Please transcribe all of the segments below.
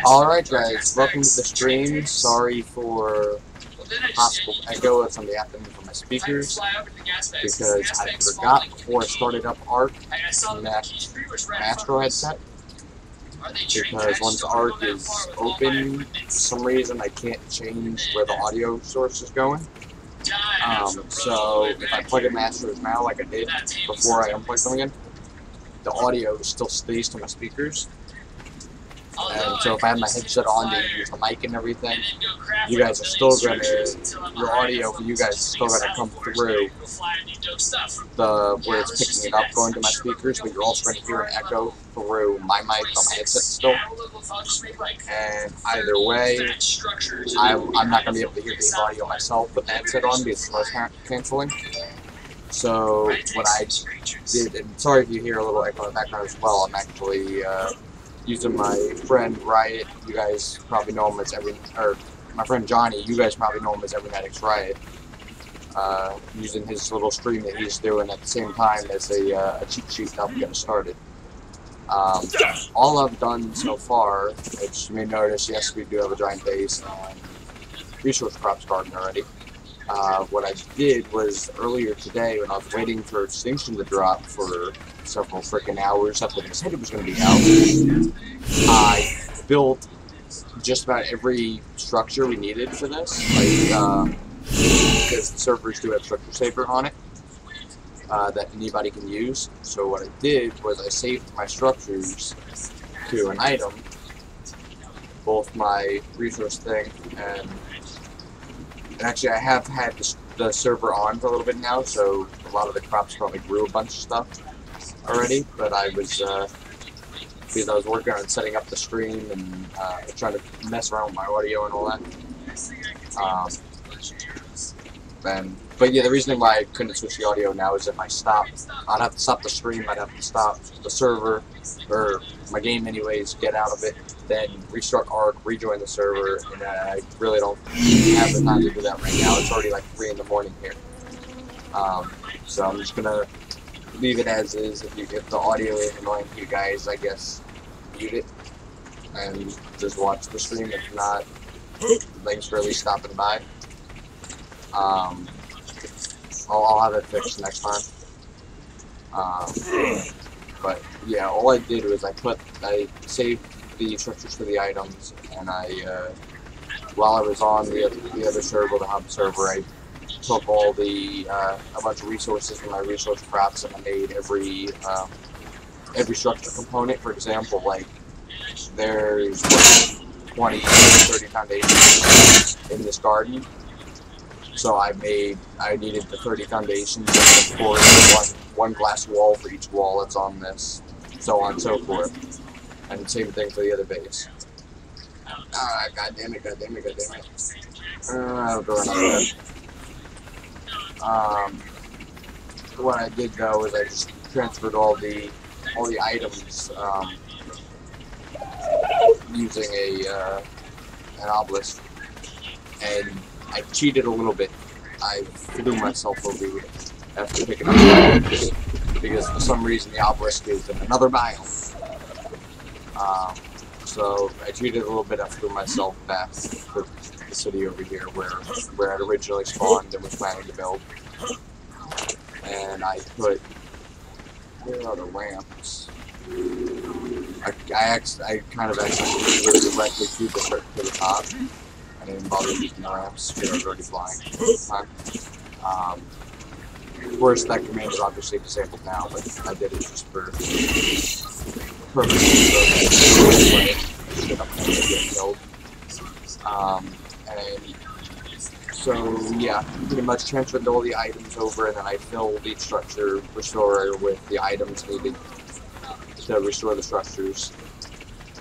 Alright guys, welcome to the stream. Sorry for possible echo from the afternoon from my speakers, because I forgot before I started up ARK to connect my Astro headset, because once ARK is open, for some reason I can't change where the audio source is going. So if I plug in my Astros now like I did before I unplugged them again, the audio still stays to my speakers. And so if I have my headset on to use the mic and everything, you guys are still going to, your audio for you guys is still going to come through where it's picking it up going to my speakers, but you're also going to hear an echo through my mic on my headset still. And either way, I'm not going to be able to hear the audio myself with the headset on because it's noise canceling. So what I did, and sorry if you hear a little echo in the background as well, I'm actually using my friend Riot. You guys probably know him as my friend Johnny. You guys probably know him as Everynetics Riot. Using his little stream that he's doing at the same time as a cheat sheet to help get us started. All I've done so far, which you may notice, yes, we do have a giant base and resource crops garden already. What I did was earlier today when I was waiting for Extinction to drop for several freaking hours after they said it was going to be out, I built just about every structure we needed for this, because the servers do have Structure Saver on it that anybody can use. So what I did was I saved my structures to an item, both my resource thing and actually I have had the server on for a little bit now, so a lot of the crops probably grew a bunch of stuff already, but I was, because I was working on setting up the stream and trying to mess around with my audio and all that. But yeah, the reason why I couldn't switch the audio now is if I stopped, I'd have to stop the stream, I'd have to stop the server, or my game anyways, get out of it, then restart ARK, rejoin the server, and I really don't have the time to do that right now. It's already like 3 in the morning here. So I'm just gonna leave it as is. If the audio is annoying to you guys, I guess mute it and just watch the stream. If not, thanks for at least stopping by. I'll have it fixed next time. But yeah, all I did was I saved the structures for the items, and while I was on the other server, the hub server, I took all the a bunch of resources from my resource crops, and I made every structure component. For example, like there's 20, 30 foundations in this garden. So I needed the 30 foundations, and of course one glass wall for each wall that's on this, so on and so forth. And same thing for the other base. God damn it. I'll go another bit. What I did though is I just transferred all the items using an obelisk, and I cheated a little bit. I threw myself over here after picking up the items, because for some reason the obelisk is in another biome. So I cheated a little bit. I threw myself back to the city over here where I'd originally spawned and was planning to build. And I put, where are the ramps? I kind of actually put it directly to the top. I didn't bother using the ramps because I was already flying at the time. Of course, that command is obviously disabled now, but I did it just for purposes and so yeah, pretty much transferred all the items over, and then I filled each structure restorer with the items needed to restore the structures.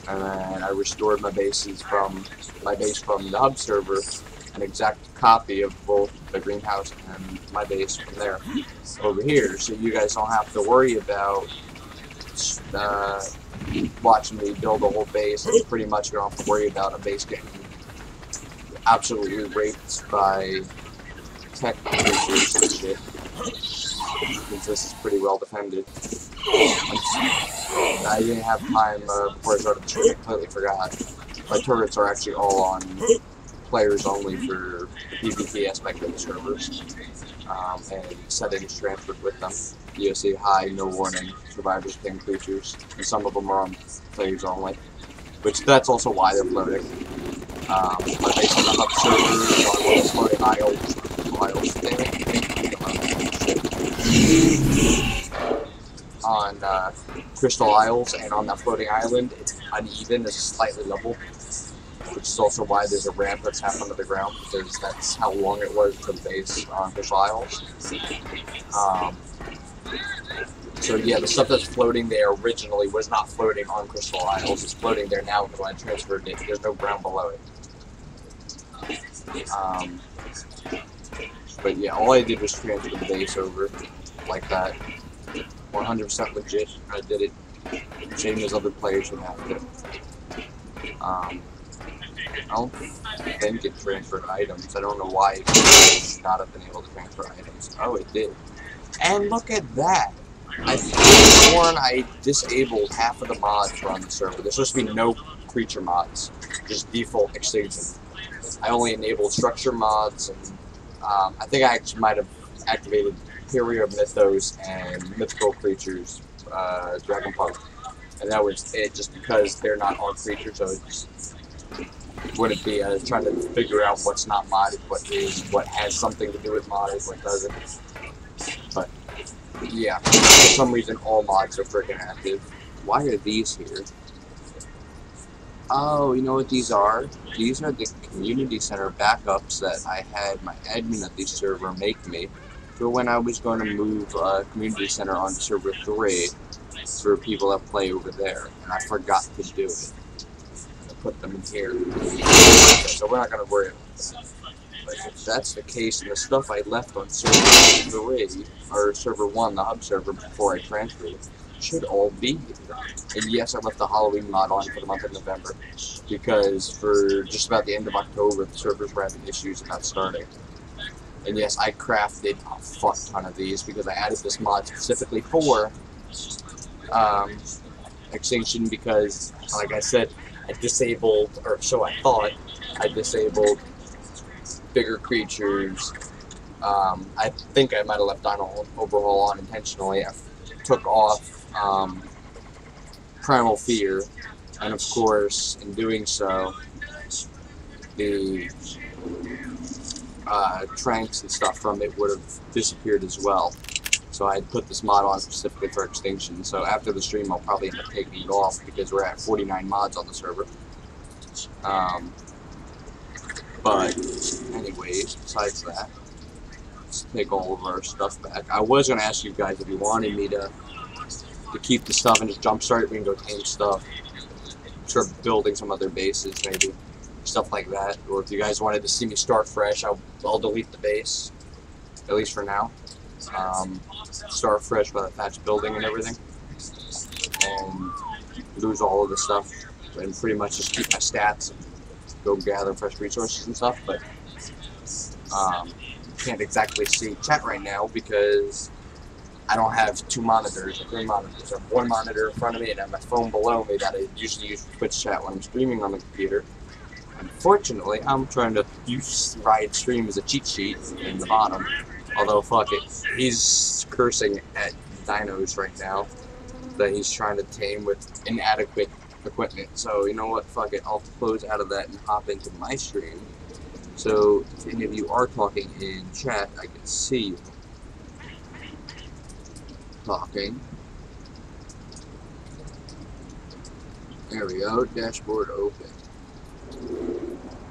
And then I restored my base from the hub server, an exact copy of both the greenhouse and my base from there over here, so you guys don't have to worry about watching me build a whole base. And pretty much you don't have to worry about a base getting absolutely raped by tech creatures and shit, because this is pretty well defended. I didn't have time before I started the stream. I completely forgot. My turrets are actually all on players only for the PvP aspect of the servers. And settings transferred with them. You'll see high, no warning, survivors, ping creatures, and some of them are on players only. Which that's also why they're floating. But based on the hub servers, on one of the floating isles on Crystal Isles, and on that floating island, it's uneven, it's slightly level. Which is also why there's a ramp that's half under the ground, because that's how long it was to the base on Crystal Isles. So yeah, the stuff that's floating there originally was not floating on Crystal Isles. It's floating there now because when I transferred it, there's no ground below it. But yeah, all I did was transfer the base over like that. 100% legit. I did it same as other players would have to. I don't think it transferred items. I don't know why it would not have been able to transfer items. Oh, it did. And look at that! I've sworn I disabled half of the mods on the server. There's supposed to be no creature mods, just default Extinction. I only enabled structure mods, and I think I actually might have activated Period Mythos and Mythical Creatures, Dragon Punk. And that was it, just because they're not all creatures, so it just wouldn't be trying to figure out what's not modded, what is, what has something to do with modded, what doesn't. But yeah, for some reason all mods are freaking active. Why are these here? Oh, you know what these are? These are the community center backups that I had my admin at the server make me for when I was going to move community center onto server 3 for people that play over there, and I forgot to do it. I put them in here. So we're not going to worry about that. But if that's the case, and the stuff I left on server 3, or server 1, the hub server, before I transferred it, should all be here. And yes, I left the Halloween mod on for the month of November, because for just about the end of October, the servers were having issues about starting. And yes, I crafted a fuck ton of these, because I added this mod specifically for Extinction, because, like I said, I disabled, or so I thought, I disabled bigger creatures. I think I might have left Dino Overhaul on intentionally. I took off Primal Fear, and of course, in doing so, the tranks and stuff from it would have disappeared as well. So I had put this mod on specifically for Extinction. So after the stream, I'll probably end up taking it off because we're at 49 mods on the server. But anyways, besides that, let's take all of our stuff back. I was going to ask you guys if you wanted me to keep the stuff and just jumpstart it. We can go tame stuff, start building some other bases, maybe stuff like that. Or if you guys wanted to see me start fresh, I'll delete the base, at least for now. Start fresh with a thatch building and everything, and lose all of the stuff, and pretty much just keep my stats and go gather fresh resources and stuff. But can't exactly see chat right now because I don't have 2 monitors or 3 monitors. I have 1 monitor in front of me and I have my phone below me that I usually use for Twitch chat when I'm streaming on the computer. Unfortunately, I'm trying to use Riot Stream as a cheat sheet in the bottom. Although, fuck it, he's cursing at dinos right now that he's trying to tame with inadequate equipment. So, you know what, fuck it, I'll close out of that and hop into my stream. So, if any of you are talking in chat, I can see you talking. There we go, dashboard open.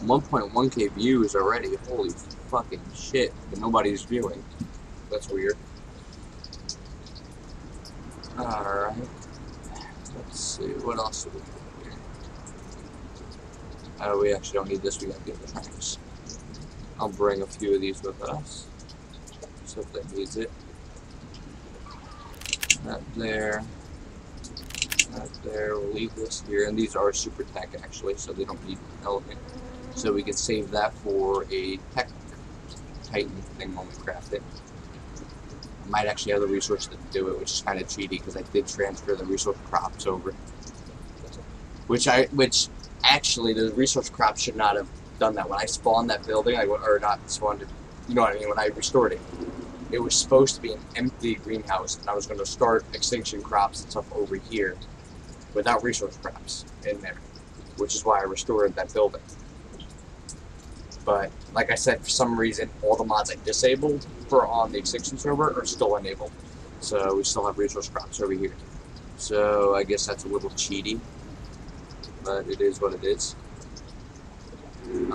1.1k views already, holy fucking shit, but nobody's viewing. That's weird. Alright. Let's see, what else do we have here? Oh, we actually don't need this, we got the other tanks. I'll bring a few of these with us. So if that needs it. That there. That there, we'll leave this here. And these are super tech actually, so they don't need element. So we can save that for a tech Titan thing when we craft it. might actually have the resources to do it, which is kind of cheaty because I did transfer the resource crops over. Which actually the resource crops should not have done that. When I spawned that building, or not spawned it, you know what I mean, when I restored it, it was supposed to be an empty greenhouse, and I was going to start extinction crops and stuff over here without resource crops in there, which is why I restored that building. But like I said, for some reason, all the mods I disabled for on the Extinction server are still enabled. So we still have resource crops over here. So I guess that's a little cheaty, but it is what it is. Is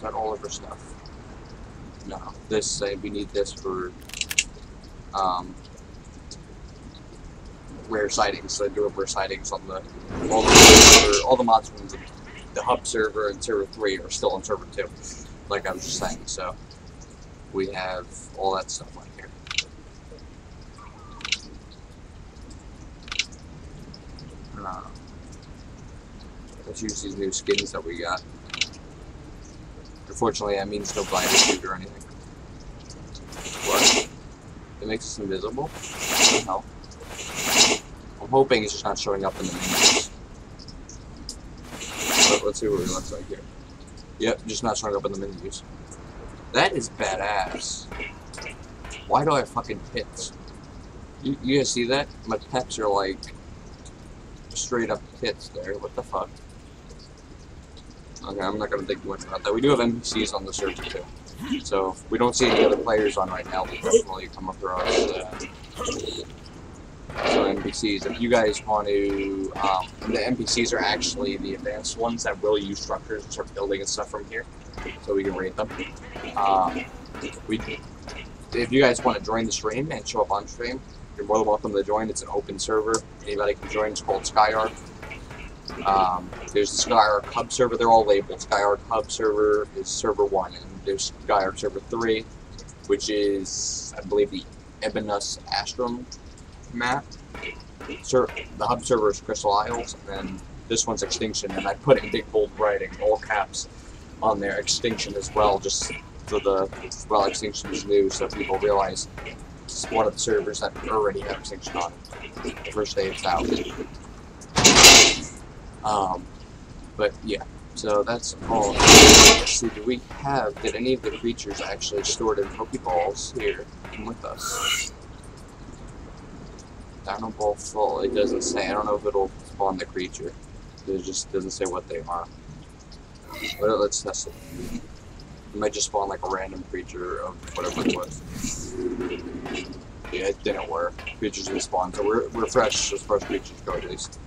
that all of our stuff? No. This, we need this for rare sightings. So do rare sightings on all the mods from the hub server and server 3 are still on server 2, like I was just saying. So we have all that stuff right here. Let's use these new skins that we got. Unfortunately, that means no blind suit or anything. What? It makes us invisible? What the hell? I'm hoping it's just not showing up in the menus. But let's see what it looks like here. Yep, just not showing up in the menus. That is badass. Why do I have fucking pits? You guys see that? My pets are like straight up pits there. What the fuck? Okay, I'm not gonna think too much about that. We do have NPCs on the server too. So if we don't see any other players on right now, we'll definitely come across some NPCs. If you guys want to, the NPCs are actually the advanced ones that will use structures and start building and stuff from here, so we can raid them. If you guys want to join the stream and show up on stream, you're more than welcome to join. It's an open server. Anybody can join. It's called SkyARK. There's the SkyARK hub server. They're all labeled. SkyARK hub server is server 1, and there's SkyARK server 3, which is, I believe, the Ebonus Astrum map. The hub server is Crystal Isles, and then this one's Extinction. And I put in big bold writing, all caps, on there, Extinction as well, just for Extinction is new, so people realize it's one of the servers that already have Extinction on it. The first day it's out. But yeah, so that's all. Let's see, did any of the creatures actually stored in Pokeballs here? Come with us. Dino Ball full. It doesn't say. I don't know if it'll spawn the creature. It just doesn't say what they are. But let's test it. It might just spawn like a random creature of whatever it was. Yeah, it didn't work. Creatures didn't spawn, so we're fresh as far as creatures go at least.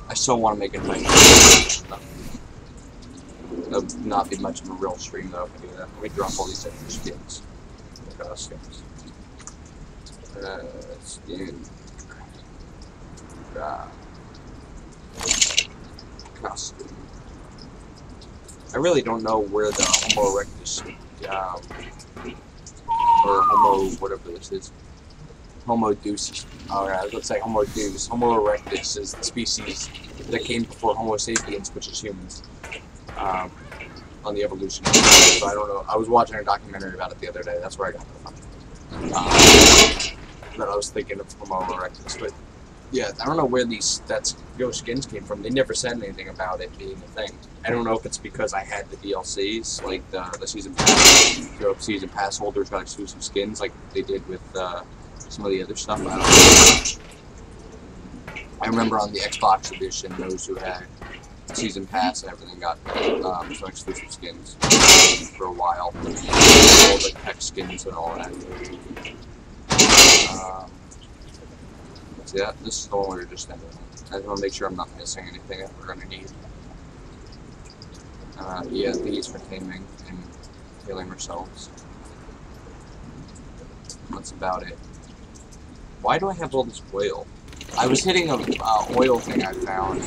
I still want to make it like that would not be much of a real stream though if I do that. Let me drop all these extra skins. Look at us skins. Skin. Costume. I really don't know where the Homo erectus or Homo whatever this is. Homo deuce. Alright, let's say Homo deuce. Homo erectus is the species that came before Homo sapiens, which is humans, on the evolution. So I don't know. I was watching a documentary about it the other day. That's where I got that from. But I was thinking of Homo erectus. But yeah, I don't know where those skins came from. They never said anything about it being a thing. I don't know if it's because I had the DLCs, like the season pass. So if season pass holders got exclusive skins, like they did with some of the other stuff. I don't know. I remember on the Xbox edition, those who had season pass and everything got some exclusive skins for a while. All the tech skins and all that. So yeah, this is the one we were just ending. I just want to make sure I'm not missing anything that we're going to need. Yeah, these for taming and healing ourselves. That's about it. Why do I have all this oil? I was hitting a oil thing I found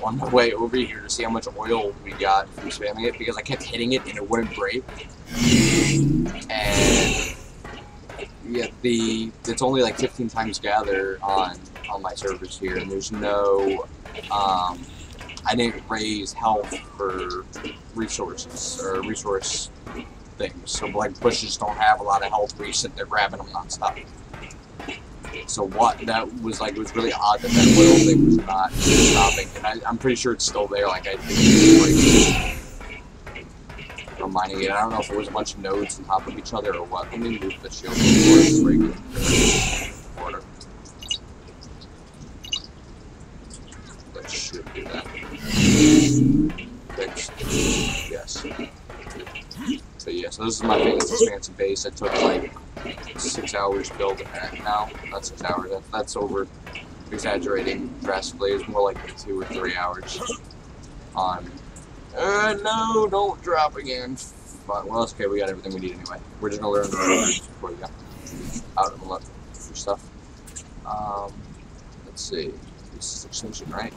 on the way over here to see how much oil we got from spamming it, because I kept hitting it and it wouldn't break. And yeah, it's only like 15 times gather on my servers here, and there's no I didn't raise health for resources or resource things. So like bushes don't have a lot of health where you sit there grabbing them nonstop. So what that was like, it was really odd that that little thing was not stopping, and I'm pretty sure it's still there. Like I think it's breaking from mining it. I don't know if it was a bunch of nodes on top of each other or what. Let me move the shield before it's breaking order. That should do that. Fixed. Yes. So yeah, so this is my biggest expansive base. It took like 6 hours building that. No, not 6 hours. That's over exaggerating drastically. It's more like 2 or 3 hours. No, don't drop again. But, well, it's okay. We got everything we need anyway. We're just gonna learn the roads before we go out and look for stuff. Let's see. This is Extinction, right?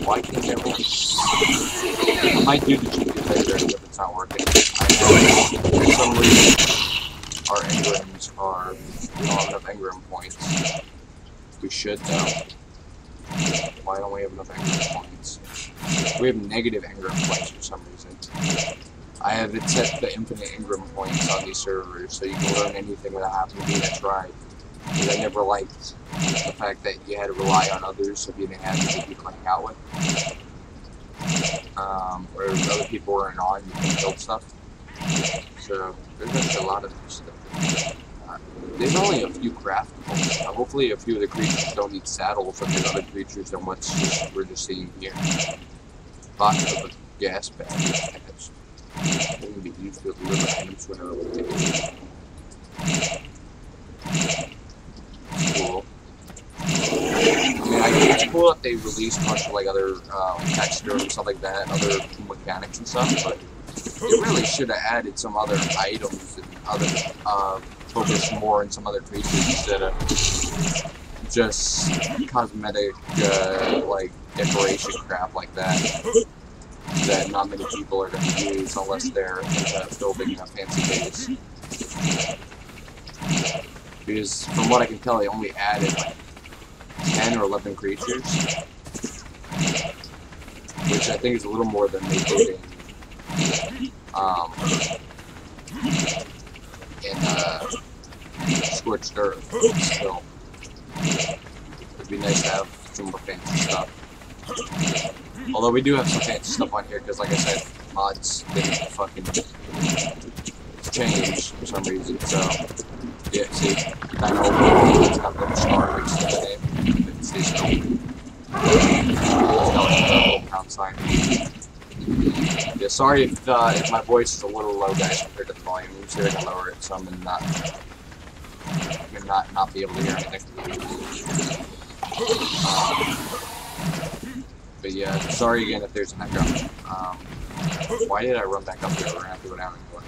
Why can't everyone? I might do the GP later if it's not working. I know for some reason our engrams are, we don't have enough engram points. We should though. Why don't we have enough engram points? We have negative engram points for some reason. I have it set to infinite engram points on these servers, so you can learn anything without having to be in a tribe. Because I never liked the fact that you had to rely on others so you didn't have to be playing out with. Where other people weren't on, you can build stuff. So there's actually a lot of this stuff. There's only a few craftables. Hopefully a few of the creatures don't need saddles, and there's other creatures than what we're just seeing here. Box of a gas bag. It's going to be used to deliver items whenever we take it. Cool. I mean, it's cool that they released a bunch of like other texture and stuff like that, other mechanics and stuff, but they really should have added some other items and other focus more on some other creatures instead of just cosmetic like decoration crap like that not many people are going to use unless they're building a fancy base. Because from what I can tell, they only added like 10 or 11 creatures, which I think is a little more than they did in Scorched Earth. Still, it'd be nice to have some more fancy stuff. Although we do have some fancy stuff on here, because like I said, mods didn't fucking change for some reason, so yeah, see, I know it's got a little star next to the name. It stays still. It's got like a little pound sign. Yeah, sorry if my voice is a little low, guys, compared to the volume. Let me see if I can lower it some and not be able to hear anything. But yeah, sorry again if there's an echo. Why did I run back up there? We're gonna have to go down anyway.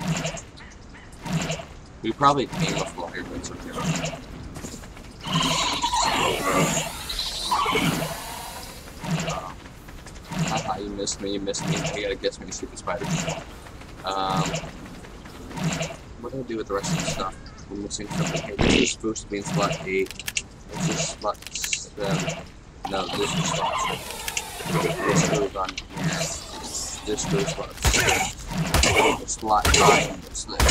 We probably came a flyer, but it's okay. Haha, you missed me. You gotta guess me, stupid spider. What do I do with the rest of the stuff? We're missing something here. This is supposed to be in slot 8. This is slot 7. No, this is slot 6. This goes on here. This goes slot 6. Slot 9 is this.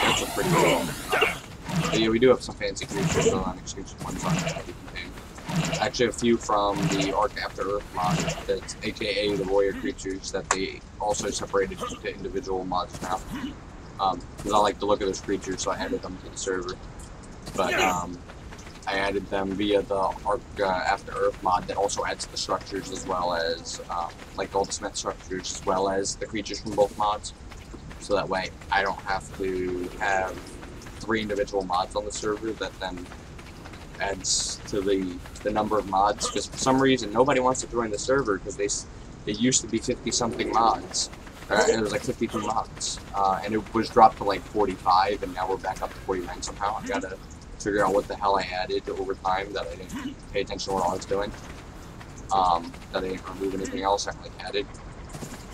That's a pretty good one. But yeah, we do have some fancy creatures though on Extinction 1's on here. Actually, a few from the ARK After Earth mod, that's aka the warrior creatures that they also separated into individual mods now. Because I like the look of those creatures, so I added them to the server. But I added them via the ARK After Earth mod that also adds the structures as well as like all the smith structures as well as the creatures from both mods. So that way I don't have to have 3 individual mods on the server that then adds to the number of mods, because for some reason nobody wants to join the server because they used to be 50-something mods. It was like 52 mods, and it was dropped to like 45, and now we're back up to 49 somehow. I gotta figure out what the hell I added over time that I didn't pay attention to what I was doing. That I didn't remove anything else I like added,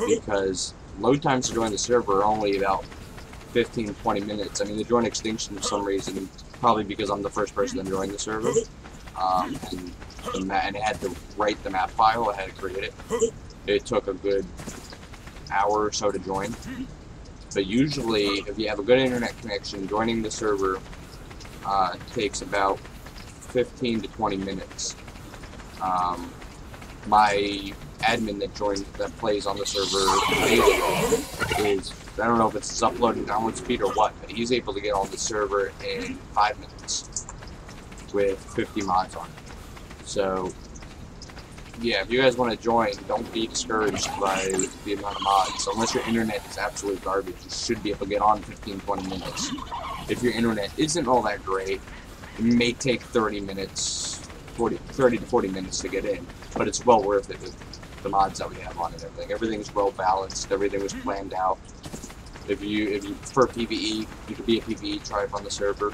because load times to join the server are only about 15-20 minutes. I mean, they join Extinction for some reason, probably because I'm the first person to join the server, and and it had to write the map file. I had to create it. It took a good hour or so to join. But usually, if you have a good internet connection, joining the server takes about 15 to 20 minutes. My admin that plays on the server is, I don't know if it's his upload and download speed or what, but he's able to get on the server in 5 minutes with 50 mods on it. So, yeah, if you guys want to join, don't be discouraged by the amount of mods. Unless your internet is absolute garbage, you should be able to get on in 15-20 minutes. If your internet isn't all that great, it may take 30 to 40 minutes to get in, but it's well worth it with the mods that we have on and everything. Everything's well balanced, everything was planned out. If you prefer PvE, you could be a PvE tribe on the server.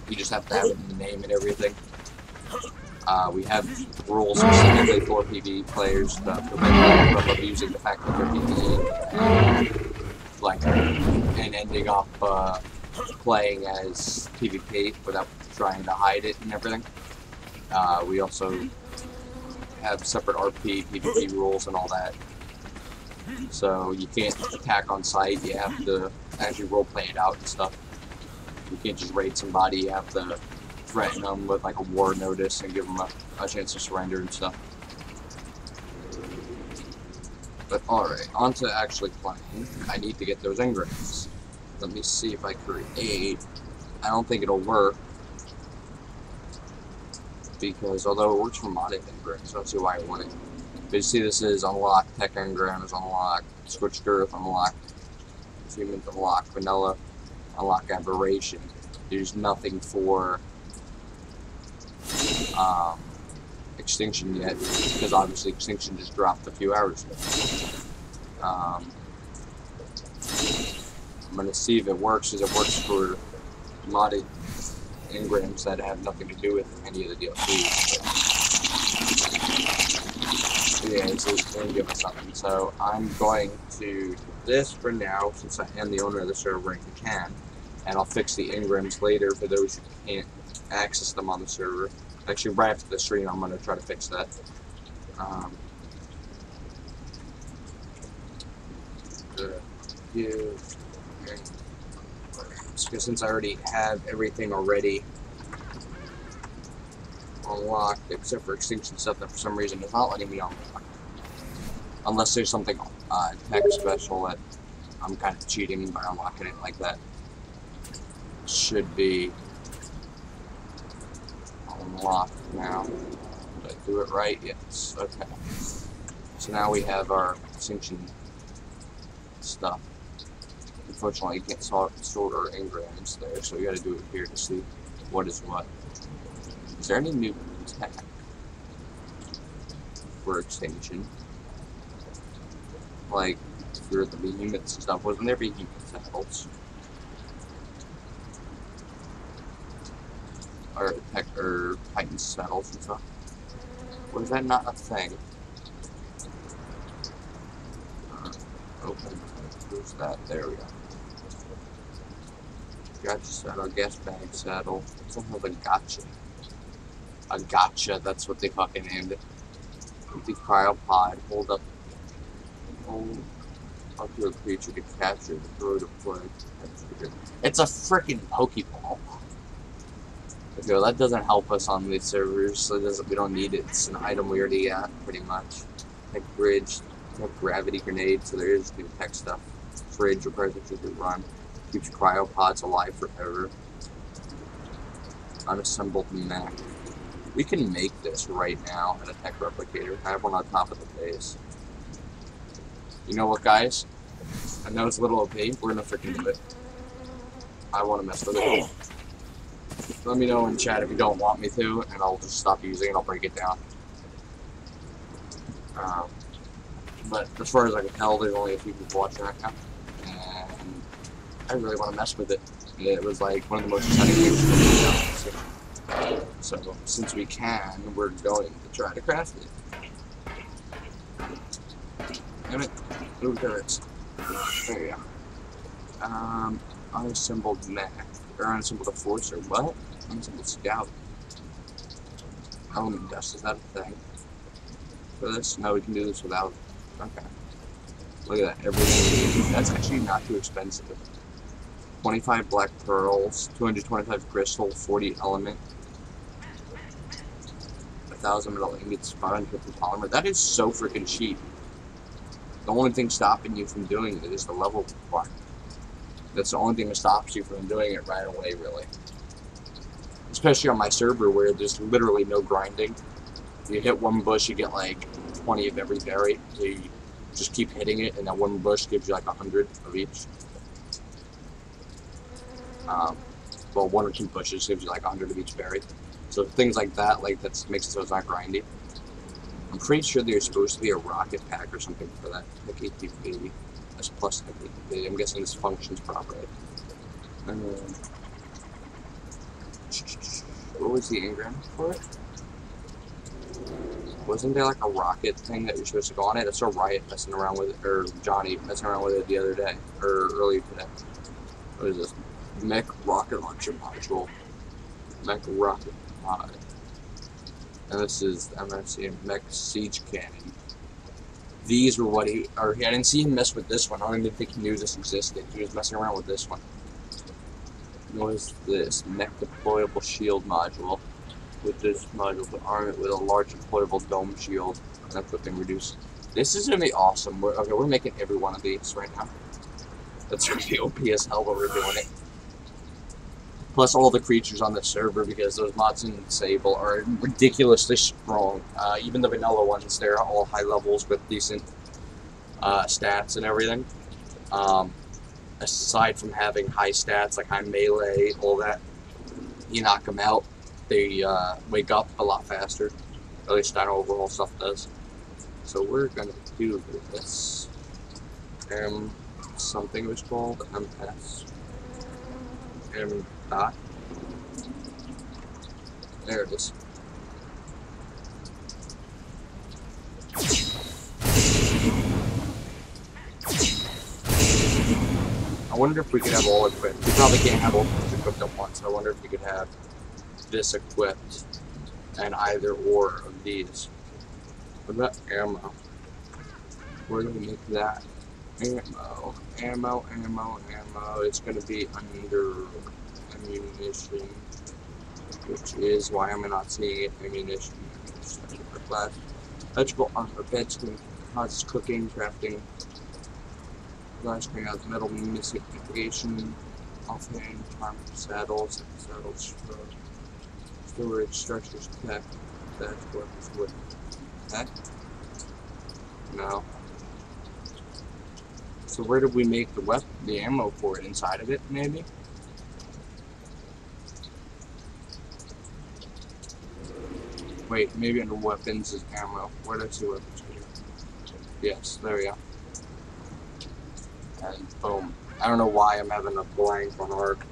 You just have to have it in the name and everything. We have rules specifically for PvE players that prevent them from abusing the fact that they're PvE, and ending up playing as PvP without trying to hide it and everything. We also have separate RP, PvP rules and all that. So you can't attack on sight, you have to actually roleplay it out and stuff. You can't just raid somebody, you have to threaten them with like a war notice and give them a chance to surrender and stuff. But alright, on to actually playing. I need to get those engrams. Let me see if I create. I don't think it'll work, because although it works for modded engrams, I don't see why I want it. But you see, this is unlock, tech engrams, unlock, scorched earth, unlock, achievement, unlock, vanilla, unlock aberration. There's nothing for Extinction yet, because obviously Extinction just dropped a few hours ago. I'm going to see if it works, as it works for modded engrams that have nothing to do with any of the DLCs. So yeah, it's going to give us something. So I'm going to do this for now, since I am the owner of the server and can, and I'll fix the engrams later for those who can't access them on the server. Actually, right after the stream, I'm going to try to fix that. Because since I already have everything already unlocked, except for Extinction stuff that for some reason is not letting me unlock. Unless there's something tech special that I'm kind of cheating by unlocking it like that. Should be unlocked now. Did I do it right? Yes. Okay. So now we have our Extinction stuff. Unfortunately, you can't sort our engrams there, so we gotta do it here to see what is what. Is there any new tech for Extinction? Like, for the behemoths and stuff, wasn't there behemoth saddles? Or Titan saddles and stuff? Was that not a thing? Open. Who's that? There we go. Gotcha saddle, gas bag saddle. Somehow the gotcha. A gotcha, that's what they fucking named it. Empty cryopod, hold up to a creature to capture, throw to play. It's a freaking Pokeball. Okay, well, that doesn't help us on these servers, so we don't need it. It's an item we already got, pretty much. Tech bridge, tech gravity grenade, so there is new tech stuff. Fridge requires that you can run. Keeps cryopods alive forever. Unassembled mech. We can make this right now at a tech replicator. I have one on top of the base. You know what, guys? I know it's a little OP. We're gonna freaking do it. I want to mess with it. Let me know in chat if you don't want me to, and I'll just stop using it. I'll break it down. But as far as I can tell, there's only a few people watching right now, and I really want to mess with it. It was like one of the most exciting games for me. So since we can, we're going to try to craft it. Damn it! Blue turrets. There you go. Unassembled mech. Or unassembled force or what? Unassembled scout. Element dust, is that a thing? For this? No, we can do this without. Okay. Look at that. Everything. That's actually not too expensive. 25 black pearls, 225 crystal, 40 element, 1,000 metal ingots, 550 polymer. That is so freaking cheap. The only thing stopping you from doing it is the level requirement. That's the only thing that stops you from doing it right away, really. Especially on my server where there's literally no grinding. You hit one bush, you get like 20 of every berry. So you just keep hitting it, and that one bush gives you like 100 of each. Well, 1 or 2 bushes gives you like 100 of each berry. So things like that, makes it so it's not grindy. I'm pretty sure there's supposed to be a rocket pack or something for that. Like ATP. That's plus ATP. I'm guessing this functions properly. What was the engram for it? Wasn't there like a rocket thing that you're supposed to go on it? I saw Riot messing around with it, or Johnny messing around with it the other day, or earlier today. What is this? Mech rocket launcher module. Mech rocket pod. And this is MFC Mech siege cannon. These were what I didn't see him mess with this one. I don't even think he knew this existed. He was messing around with this one. What is this? Mech deployable shield module. With this module, to arm it with a large deployable dome shield and equipping reduce. This is gonna be awesome. We're making every one of these right now. That's gonna be OP as hell, but we're doing it. Plus all the creatures on the server, because those mods in Sable are ridiculously strong. Even the vanilla ones, they're all high levels with decent stats and everything. Aside from having high stats, like high melee, all that, you knock them out, they wake up a lot faster. At least that overall stuff does. So we're gonna do this. Something was called MS. Dot. There it is. I wonder if we could have all equipped. We probably can't have all equipped at once. I wonder if we could have this equipped and either or of these. What about ammo? Where do we make that? Ammo. It's going to be under ammunition, which is why I'm not seeing it. Ammunition. Class. Electrical armor, beds, causes cooking, crafting, glass crayons, metal mitigation, offhand, armor, saddles, storage, structures, tech, weapons, wood. Tech? No. So where did we make the ammo for it? Inside of it, maybe? Wait, maybe under weapons is ammo. Where did I see weapons? Yes, there we go. And boom. I don't know why I'm having a blank on ARK.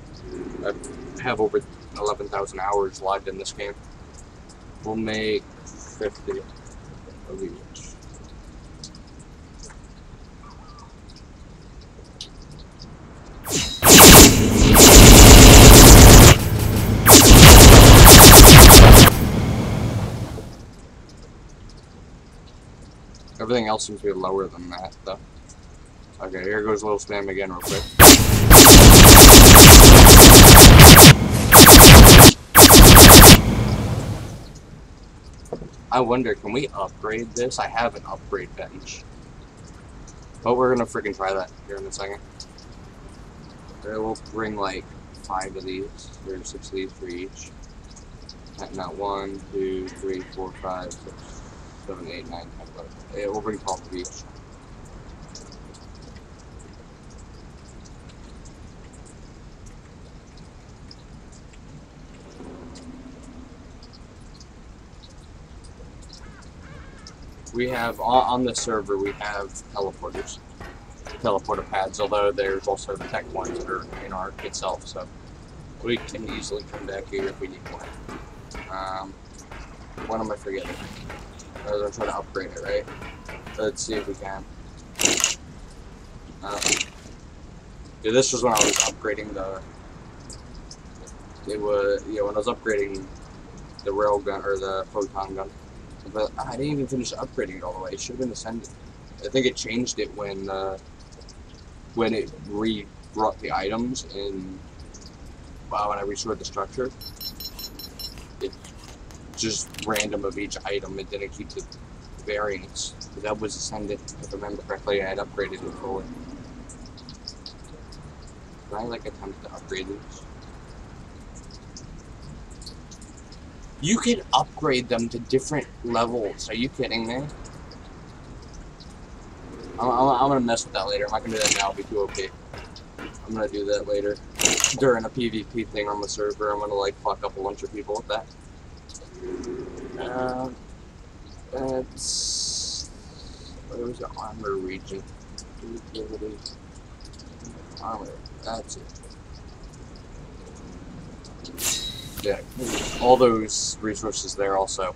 I have over 11,000 hours logged in this game. We'll make 50 of each. Everything else seems to be lower than that, though. Okay, here goes a little spam again real quick. I wonder, can we upgrade this? I have an upgrade bench. But we're gonna freaking try that here in a second. Okay, we'll bring like 5 of these, or 6 of these for each. Not 1, 2, 3, 4, 5, 6, 7, 8, 9, 10, 11. Yeah, we'll bring 12 of each. We have, on the server, we have teleporters. Teleporter pads, although there's also the tech ones that are in ARK itself, so we can easily come back here if we need more. What am I forgetting? I'm trying to upgrade it, right? Let's see if we can. Yeah, this was when I was upgrading the... It was, yeah, when I was upgrading the railgun or the photon gun. But I didn't even finish upgrading it all the way. It should have been ascended. I think it changed it when it brought the items in. Wow, when I restored the structure, it just random of each item. It didn't keep the variance. That was ascended. If I remember correctly, I had upgraded it fully. Can I like attempt to upgrade these? You can upgrade them to different levels. Are you kidding me? I'm gonna mess with that later. I'm not gonna do that now. It'll be too OP. I'm gonna do that later. During a PvP thing on the server, I'm gonna like fuck up a bunch of people with that. That's... What was the armor region? Armor. That's it. Yeah, all those resources there also.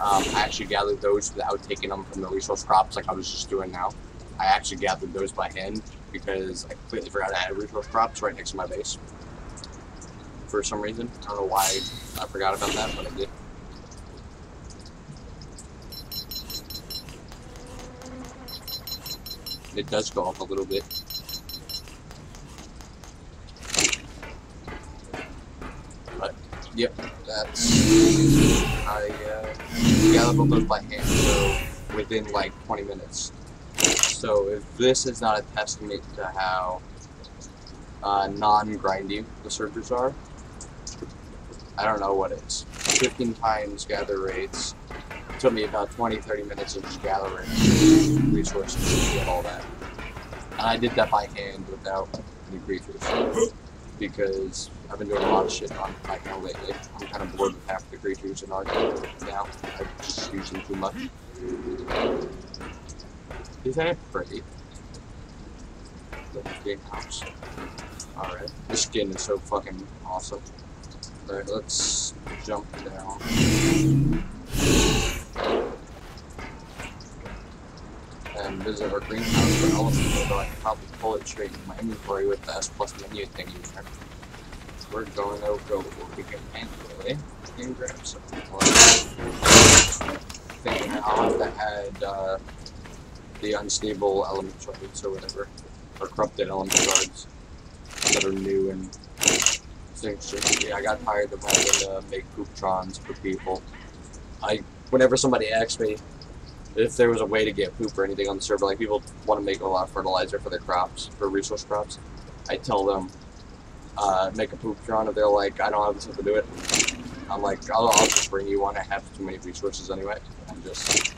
I actually gathered those without taking them from the resource crops like I was just doing now. I actually gathered those by hand because I completely forgot I had resource crops right next to my base. For some reason. I don't know why I forgot about that, but I did. It does go up a little bit. But, yep, that's... I gathered all those by hand, so within like 20 minutes. So if this is not a testament to how non-grindy the servers are, I don't know what is. 15 times gather rates. It took me about 20-30 minutes of just gathering resources to get all that. And I did that by hand without any creatures. Because I've been doing a lot of shit on my account lately. I'm kind of bored with half the creatures in ARK now. I just use them too much. Isn't it pretty? The gamehouse. Alright. This skin is so fucking awesome. Alright, let's jump down. And visit our greenhouse for elephants, although I can probably pull it straight in my inventory with the S+ menu thing there. We're going to go we can manually and grab some thing. I'll have to add the unstable element shards or whatever, or corrupted element shards that are new and Extinction. Yeah, I got tired of having to make pooptrons for people. Whenever somebody asks me if there was a way to get poop or anything on the server, like people want to make a lot of fertilizer for their crops, for resource crops, I tell them, make a pooptron, if they're like, I don't have the stuff to do it. I'm like, I'll just bring you one, I have too many resources anyway, and just,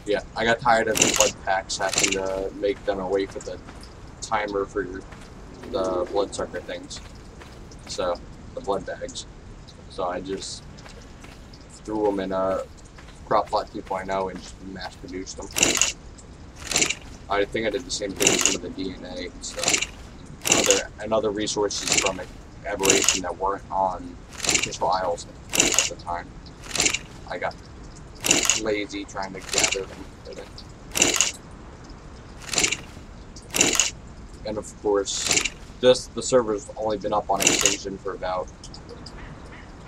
yeah, I got tired of the blood packs having to make them away for the timer for the blood sucker things, so, the blood bags, so I just threw them in a Cropplot 2.0 and just mass produced them. I think I did the same thing with some of the DNA and stuff. And other resources from Aberration that weren't on Crystal Isles at the time. I got lazy trying to gather them. And of course, the server's only been up on Extinction for about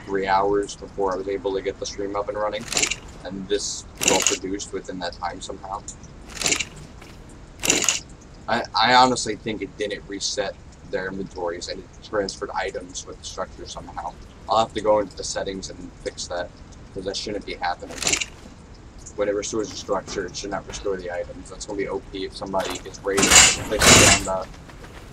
3 hours before I was able to get the stream up and running. And this was all produced within that time somehow. I honestly think it didn't reset their inventories and it transferred items with the structure somehow. I'll have to go into the settings and fix that, because that shouldn't be happening. When it restores the structure, it should not restore the items. That's going to be OP if somebody gets raided and places down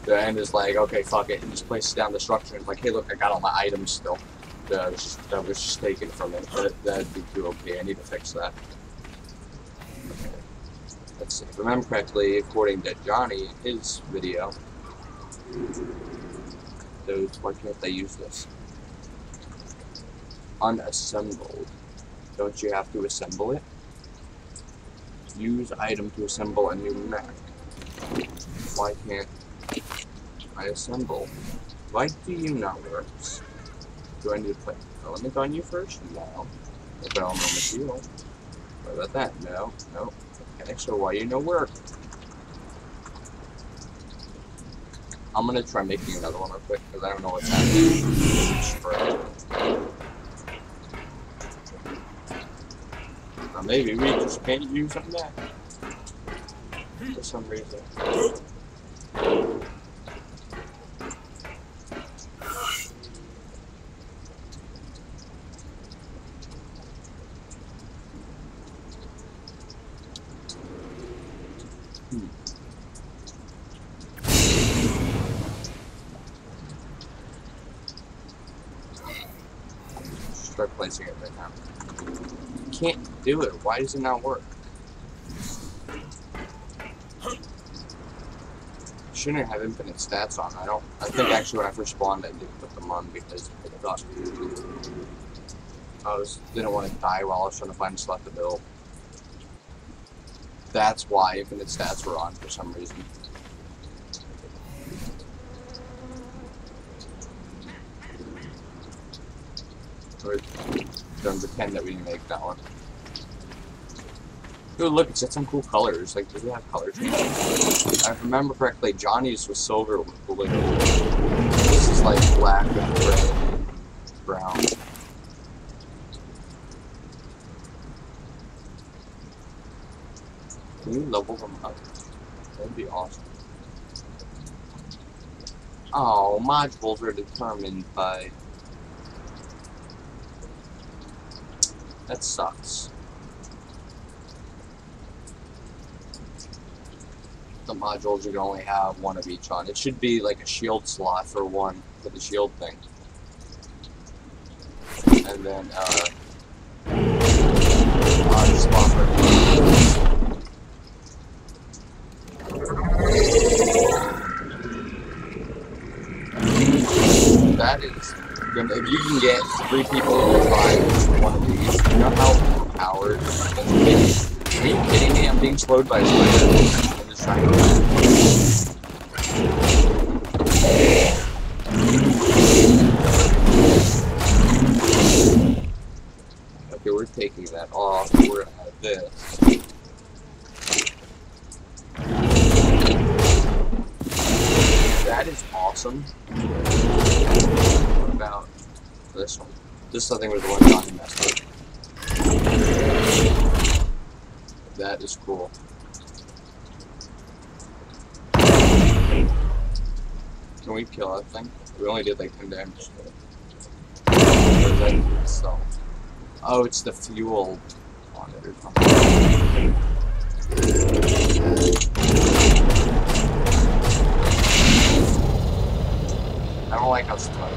the end is like, okay, fuck it, and just places down the structure and it's like, hey look, I got all my items still. That was just taken from it. That'd be too OP. I need to fix that. Okay. Let's see. If I remember correctly, according to Johnny in his video, dudes, why can't they use this? Unassembled. Don't you have to assemble it? Use item to assemble a new mech. Why can't I assemble? Why do you not work? Do I need to put element on you first? No. Put element on the shield. What about that? No. No. Okay, so why you no work? I'm gonna try making another one real quick, because I don't know what's happening. maybe we just can't use them now. For some reason. Start placing it right now. Can't do it. Why does it not work? Shouldn't have infinite stats on. I think actually when I first spawned I did put them on because I thought didn't want to die while I was trying to find a slot to build. That's why infinite stats were on for some reason. We're done pretend that we didn't make that one. Dude, look, it's got some cool colors. Like, does it have color change? If I remember correctly, Johnny's was silver with blue. This is like black and red and brown. Can you level them up? That'd be awesome. Oh, modules are determined by... That sucks. The modules you can only have one of each on. It should be like a shield slot for one for the shield thing. And then spot for that is good. If you can get 3 people at a time one of these, you know how overpowered that's big. Are you kidding me? I'm being slowed by a spider. Okay, we're taking that off. We're gonna have this. That is awesome. What about this one? This I think was the one Johnny messed up. That is cool. Can we kill that thing? We only did like 10 damage. What is that itself? Oh, it's the fuel on it or something. I don't like how stuck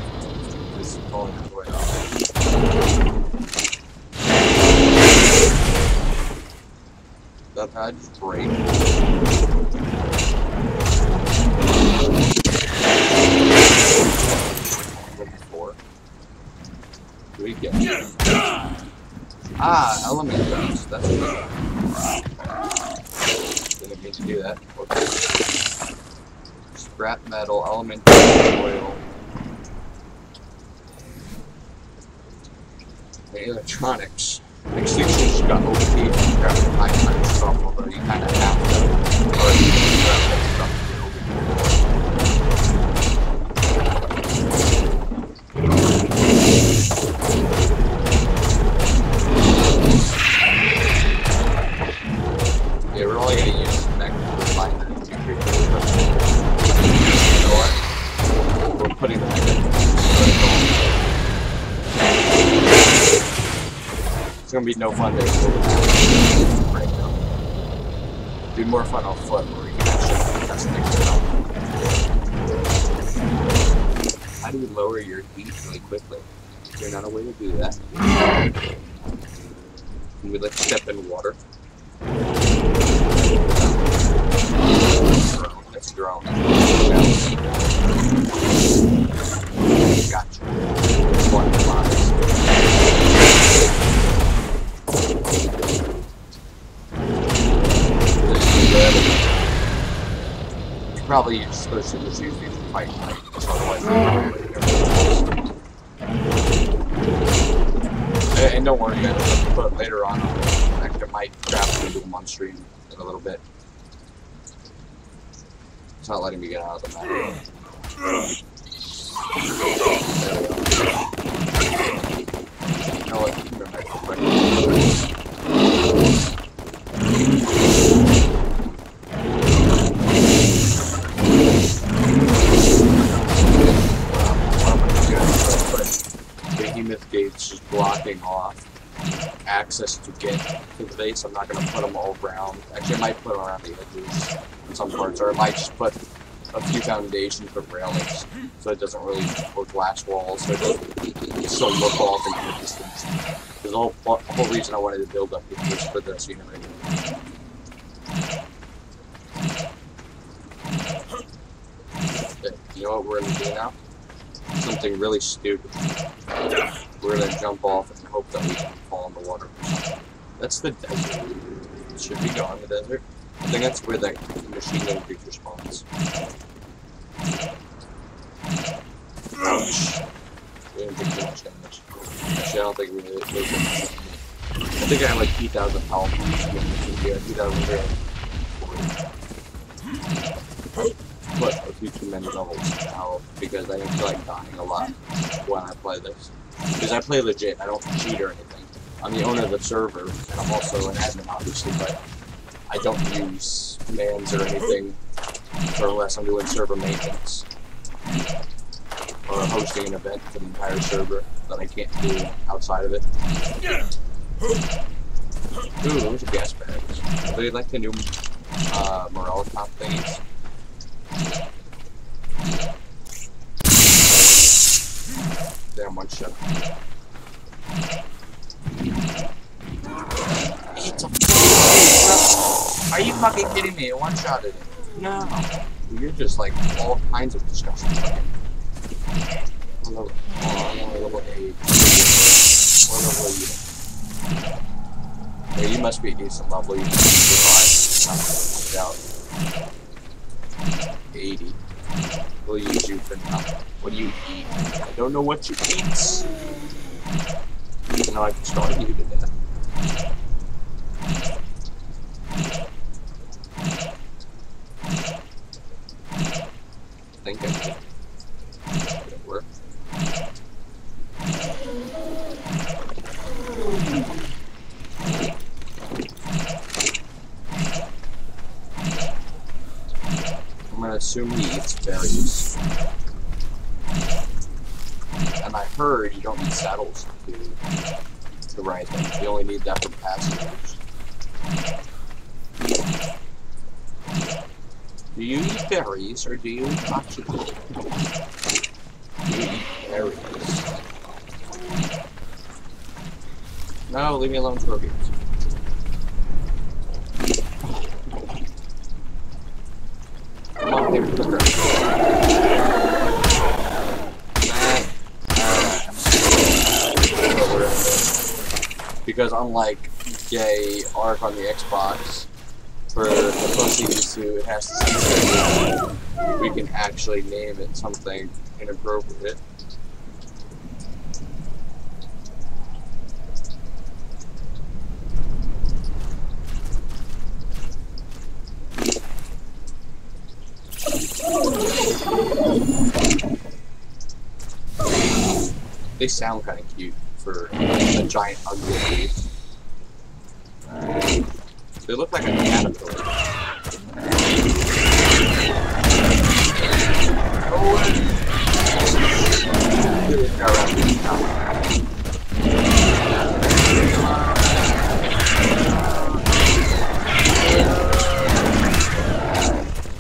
this is pulling his way off. That guy just break. We get element drops. That's good. Didn't mean to do that. Okay. Scrap metal, element oil. The electronics. Extinction just got OP and grabbed the high kind of stuff, although you kind of have to. Or you can grab that stuff to get over. Yeah, we're only going to use the next refiner to create the You know what? We're putting the It's going to be no fun day right now. Be more fun on foot where we can actually test things out. How do we lower your heat really quickly? Is there not a way to do that? Can we like step in water? That's drone. Gotcha. One box. You probably supposed to just use these to fight night, otherwise and don't worry guys, I'll put it later on. I might craft into them on stream in a little bit. It's not letting me get out of the map. You know what? Come here, quick. behemoth gates just blocking off access to get to the base. I'm not going to put them all around. Actually, I might put them around the edges in some parts, or I might just put a few foundations with railings, so it doesn't really, or glass walls, so it doesn't still look off into the distance. Because the whole reason I wanted to build up this was for this, you know. You know what we're going to do now? Something really stupid. We're going to jump off and hope that we can fall in the water. That's the desert. Should we go in the desert? I think that's where the machine gun creature spawns. Ouch. We didn't take too much damage. Actually, I don't think we did. I think I have like 2,000 health. Yeah, 2,000 but a few too many levels now because I didn't feel like dying a lot when I play this. Because I play legit, I don't cheat or anything. I'm the owner of the server, and I'm also an admin obviously, but I don't use commands or anything unless I'm doing server maintenance. Or hosting an event for the entire server that I can't do outside of it. Ooh, those are gas bags. Do they like the new morale top thingies? Damn, one shot. It's a Are you fucking kidding me? One shot at it. No. You're just like all kinds of disgusting fucking. I'm on level 8. What level are you? Yeah, you must be a decent level. You can survive. Out. 80. We'll use you for now. What do you eat? I don't know what you eat. Even though I can starve you to death. I think I did. Did it work? I'm gonna assume he eats berries. And I heard you don't need saddles to ride them. You only need that for passengers. Do you eat berries or do you eat popsicles? Do you eat berries? No, leave me alone, Scorpions. Come on, paper clicker. Because unlike SkyARK on the Xbox, for the pussies who it has to see, we can actually name it something inappropriate. They sound kind of cute for a giant ugly beast. They look like a caterpillar.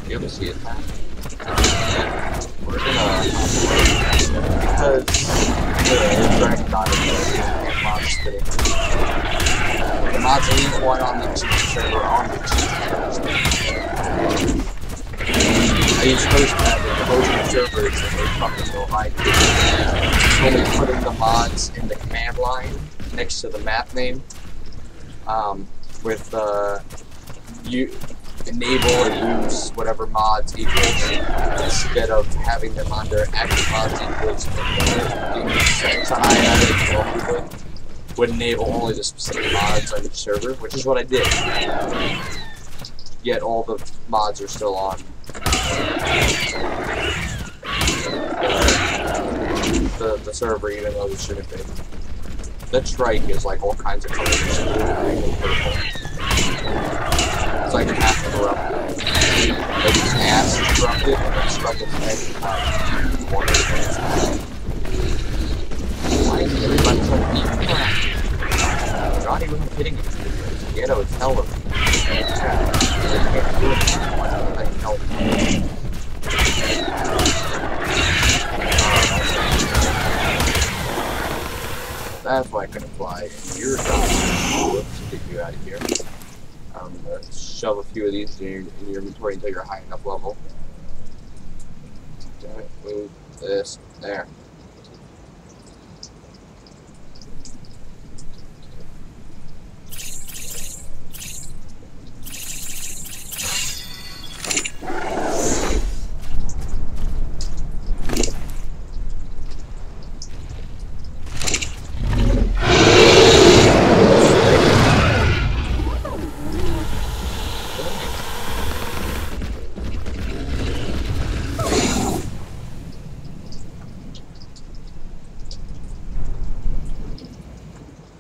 You ever see it now? We're gonna because the dragon god is and mods today. The mods leave one on the cheat server on the cheat server. I use hostpad and the hosting servers and they fucking go high. Only putting the mods in the command line next to the map name. With you enable or use whatever mods equals instead of having them under active mods equals would enable only the specific mods on each server, which is what I did. Yet all the mods are still on the server, even though they shouldn't be. The trike is like all kinds of colors. It's like half corrupted. Like his ass is corrupted and then stuck in the head. Why is it hell of it. That's why I couldn't fly. You're done. Let's get you out of here. Shove a few of these in your inventory until you're high enough level. Okay, move this there.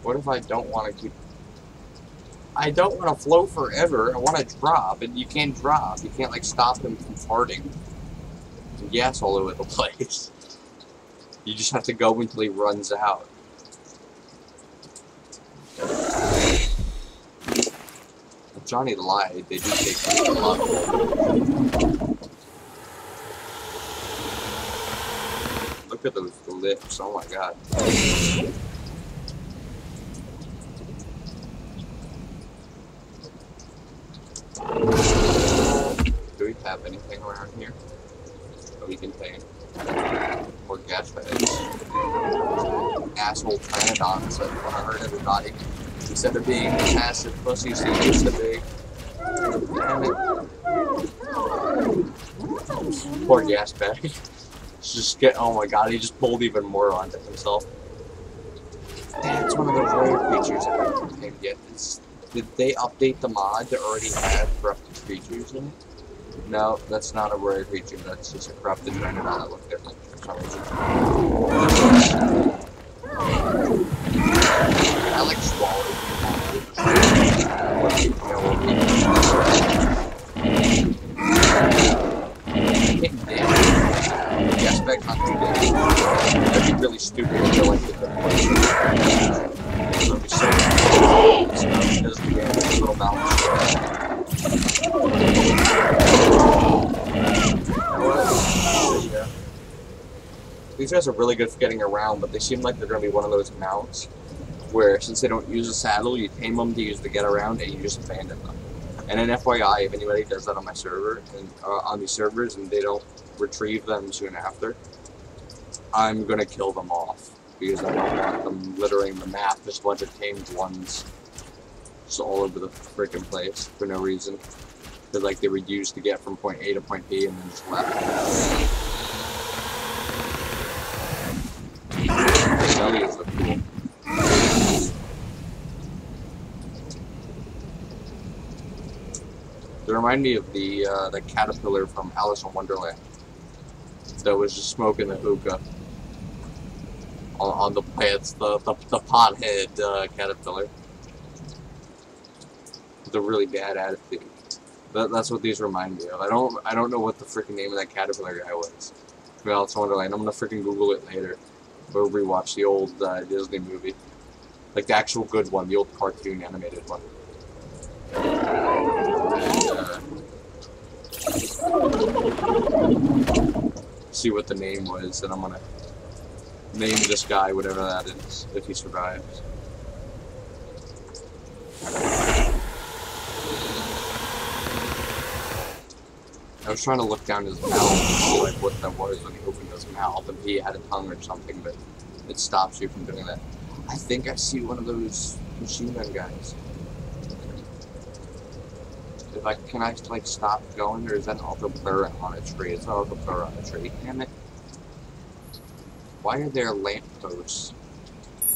What if I don't want to keep... I don't want to float forever. I want to drop, and you can't drop. You can't, like, stop them from farting. And gas all over the place. You just have to go until he runs out. Johnny lied. They do take a lot of... Look at those lips. Oh my god. Do we have anything around here that we can take? Or gas bags? Asshole Pteranodons that want to hurt everybody. Instead of being passive pussies he used to be. Damn it. Poor gas bag. Just get, oh my god, he just pulled even more onto himself. That's one of those rare creatures I haven't named yet. Did they update the mod to already have corrupted creatures in it? No, that's not a rare creature, that's just a corrupted Pteranodon that looks different for some reason. I like swallowed. Gas bag's not too big. That'd be really stupid if you like the That'd be so bad. It does the game with a little mountain. These guys are really good for getting around, but they seem like they're going to be one of those mounts where, since they don't use a saddle, you tame them to use the get around and you just abandon them. And an FYI, if anybody does that on my server, and on these servers, and they don't retrieve them soon after, I'm going to kill them off. Because I don't want them littering the map, just a bunch of tamed ones just all over the freaking place for no reason. Because like they were used to get from point A to point B and then just left. Bellies look cool. They remind me of the caterpillar from Alice in Wonderland that was just smoking the hookah on the plants, the pothead caterpillar. With a really bad attitude. That's what these remind me of. I don't know what the freaking name of that caterpillar guy was from Alice in Wonderland. I'm gonna freaking Google it later. Or rewatch the old Disney movie. Like the actual good one, the old cartoon animated one. See what the name was, and I'm gonna name this guy whatever that is, if he survives. I was trying to look down his mouth and see like what that was when he opened his mouth, and he had a tongue or something, but it stops you from doing that. I think I see one of those machine gun guys. Can I like stop going, or is that an auto blur on a tree? It's an auto blur on a tree. Damn it! Why are there lampposts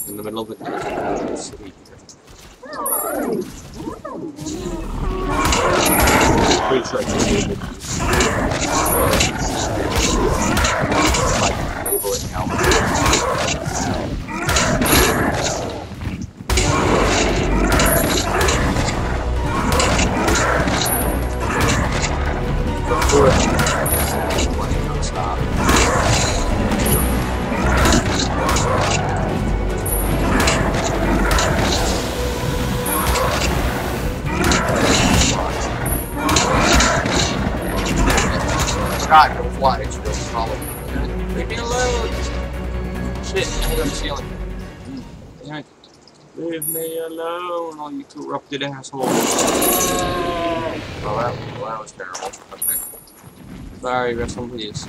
in the middle of the city here? Pretty sure I can enable these. I can enable it now. shit, I hit on the ceiling. Damn it. Leave me alone, all you corrupted assholes. Well, that was terrible. Okay. Sorry, rest in peace.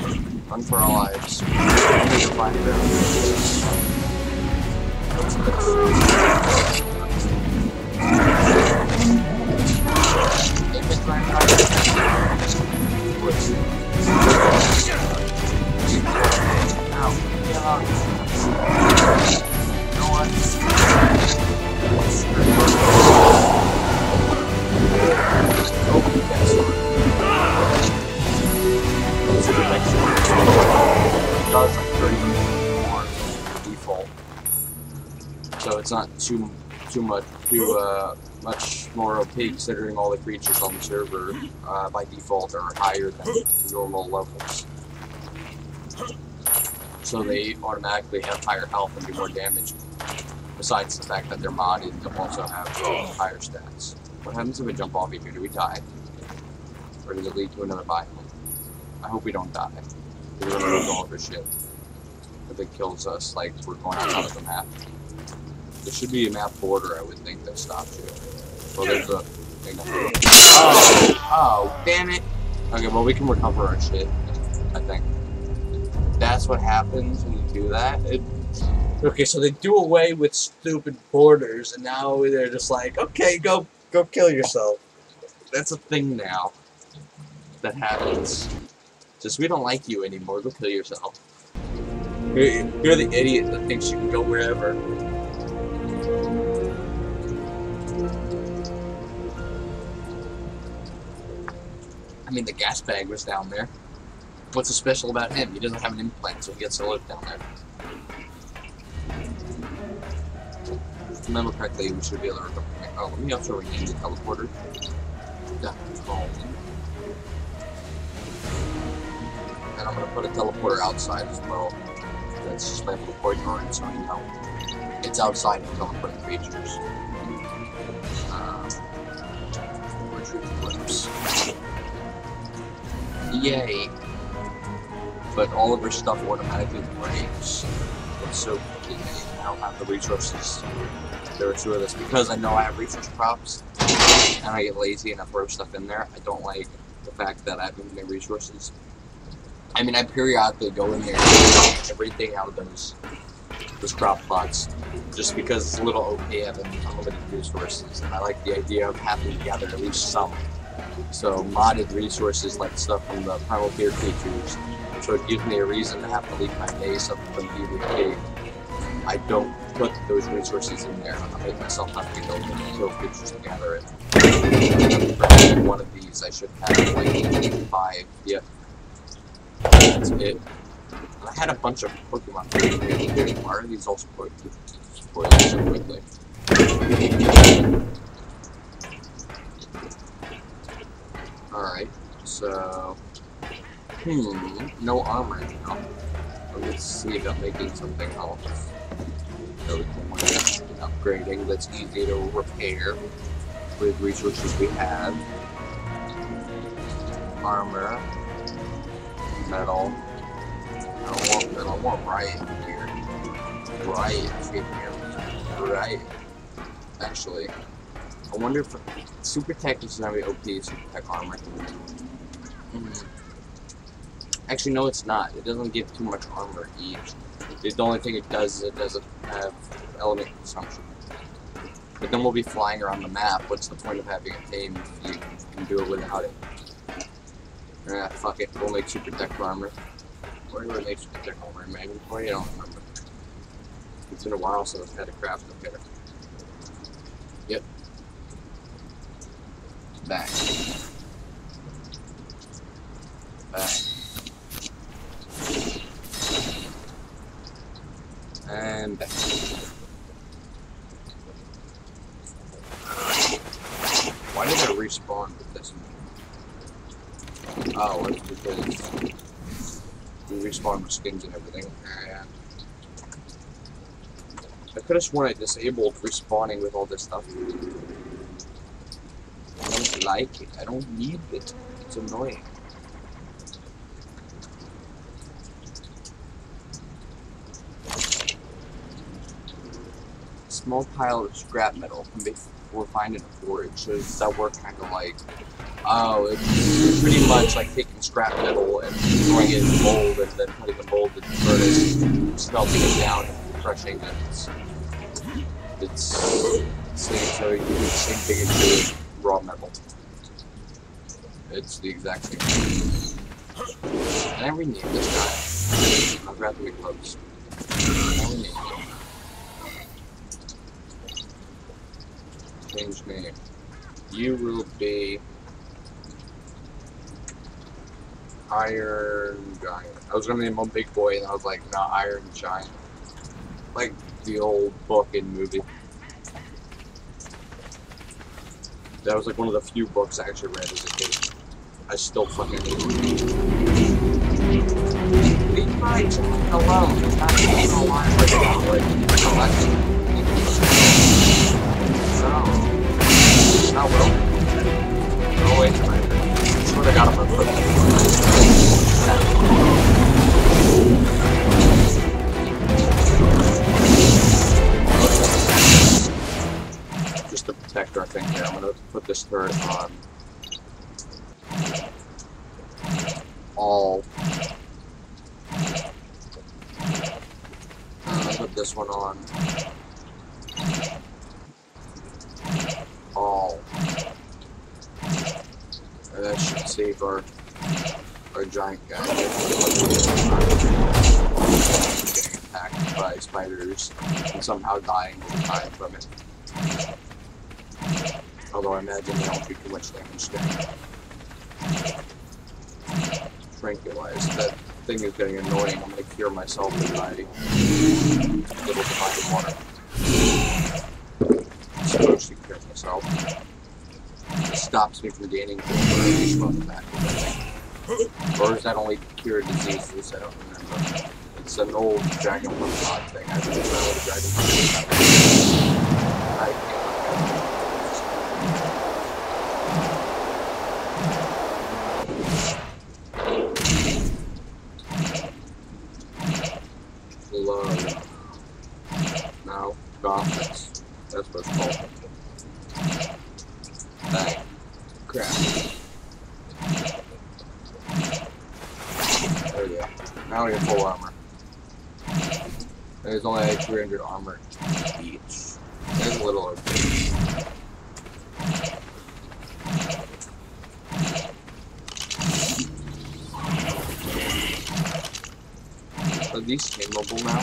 Run for our lives. What's this? Ow. You know what? Does like 30 more default, so it's not too much more opaque considering all the creatures on the server by default are higher than normal levels. So they automatically have higher health and do more damage. Besides the fact that they're modded, they'll also have higher stats. What happens if we jump off here? Do we die? Or does it lead to another biome? I hope we don't die. We're gonna lose all of our shit. If it kills us, like, we're going outside of the map. There should be a map border, I would think, that stops you. Well, there's a thing. Oh, damn it! Okay, well, we can recover our shit, I think. That's what happens when you do that? Okay, so they do away with stupid borders, and now they're just like, okay, go kill yourself. That's a thing now. That happens. Just, we don't like you anymore, go kill yourself. You're the idiot that thinks you can go wherever. I mean, the gas bag was down there. What's so special about him? He doesn't have an implant, so he gets to live down there. If I remember correctly, we should be able to recover. Oh, let me also rename the teleporter. Yeah, and I'm gonna put a teleporter outside as well. That's just my little point on it, so you know it's outside of teleporting creatures. Retrieve clips. Yay! But all of our stuff automatically breaks. It's so convenient. I don't have the resources to restore this because I know I have resource crops and I get lazy and I throw stuff in there. I don't like the fact that I have many resources. I mean, I periodically go in there and get everything out of those crop plots just because it's a little OP having unlimited resources, and I like the idea of having to gather at least some. So modded resources like stuff from the primal fear creatures, so it gives me a reason to have to leave my base up from PvP. I don't put those resources in there. I make myself have to go kill creatures to gather it. For one of these, I should have like 5. Yep. That's it. And I had a bunch of Pokemon. Why are these all spoiled so quickly? Alright, so... no armor now. Let's see about making something else. So we can work on upgrading that's easy to repair with resources we have. Armor. Metal. I don't want riot here. Riot. Actually, I wonder if Super Tech is gonna be OP Super Tech armor. Actually, no, it's not. It doesn't give too much armor each. The only thing it does is it doesn't have element consumption. But then we'll be flying around the map. What's the point of having a theme if you can do it without it? Fuck it. We'll make Super Tech armor. Where do we make Super Tech armor? Maybe before you don't remember. It's been a while since I've had to craft a pair. Yep. Back. And back. Why did I respawn with this? Oh, it's because we respawn with skins and everything. Yeah. I could have sworn I disabled respawning with all this stuff. I don't like it. I don't need it. It's annoying. small pile of scrap metal can be refined in a forge. So does that work kind of like, oh, it's pretty much like taking scrap metal and throwing it in mold and then putting the mold in the furnace, smelting it down and crushing it. It's so you do the same thing as doing raw metal. It's the exact same thing. Can I rename this guy? I'd rather be close. Can I rename him? Change name. You will be Iron Giant. I was gonna name him Big Boy, and I was like, nah, Iron Giant. Like the old book and movie. That was like one of the few books I actually read as a kid. I still fucking hate it. Leave my giant alone. There's not even a line right now. Like, no, well. No way to my head. I swear to God, I'm gonna put that. Just to protect our thing here, I'm gonna put this turret on all. Put this one on all. And that should save our giant guy getting attacked by spiders and somehow dying over time from it. Although I imagine they don't do too much damage to him. Tranquilize. That thing is getting annoying. I'm gonna cure myself with my little divine water. I'm supposed to cure myself. It stops me from gaining HP from that. Or is that only cure diseases? I don't remember. It's an old Dragon Pump God thing. I think it's an old Dragon Pump God thing. I can't Love. No, Gothics. That's what it's called. Dang. Crap. There we go. Now we have full armor. There's only like 300 armor each. There's a little okay. Are these tameable now?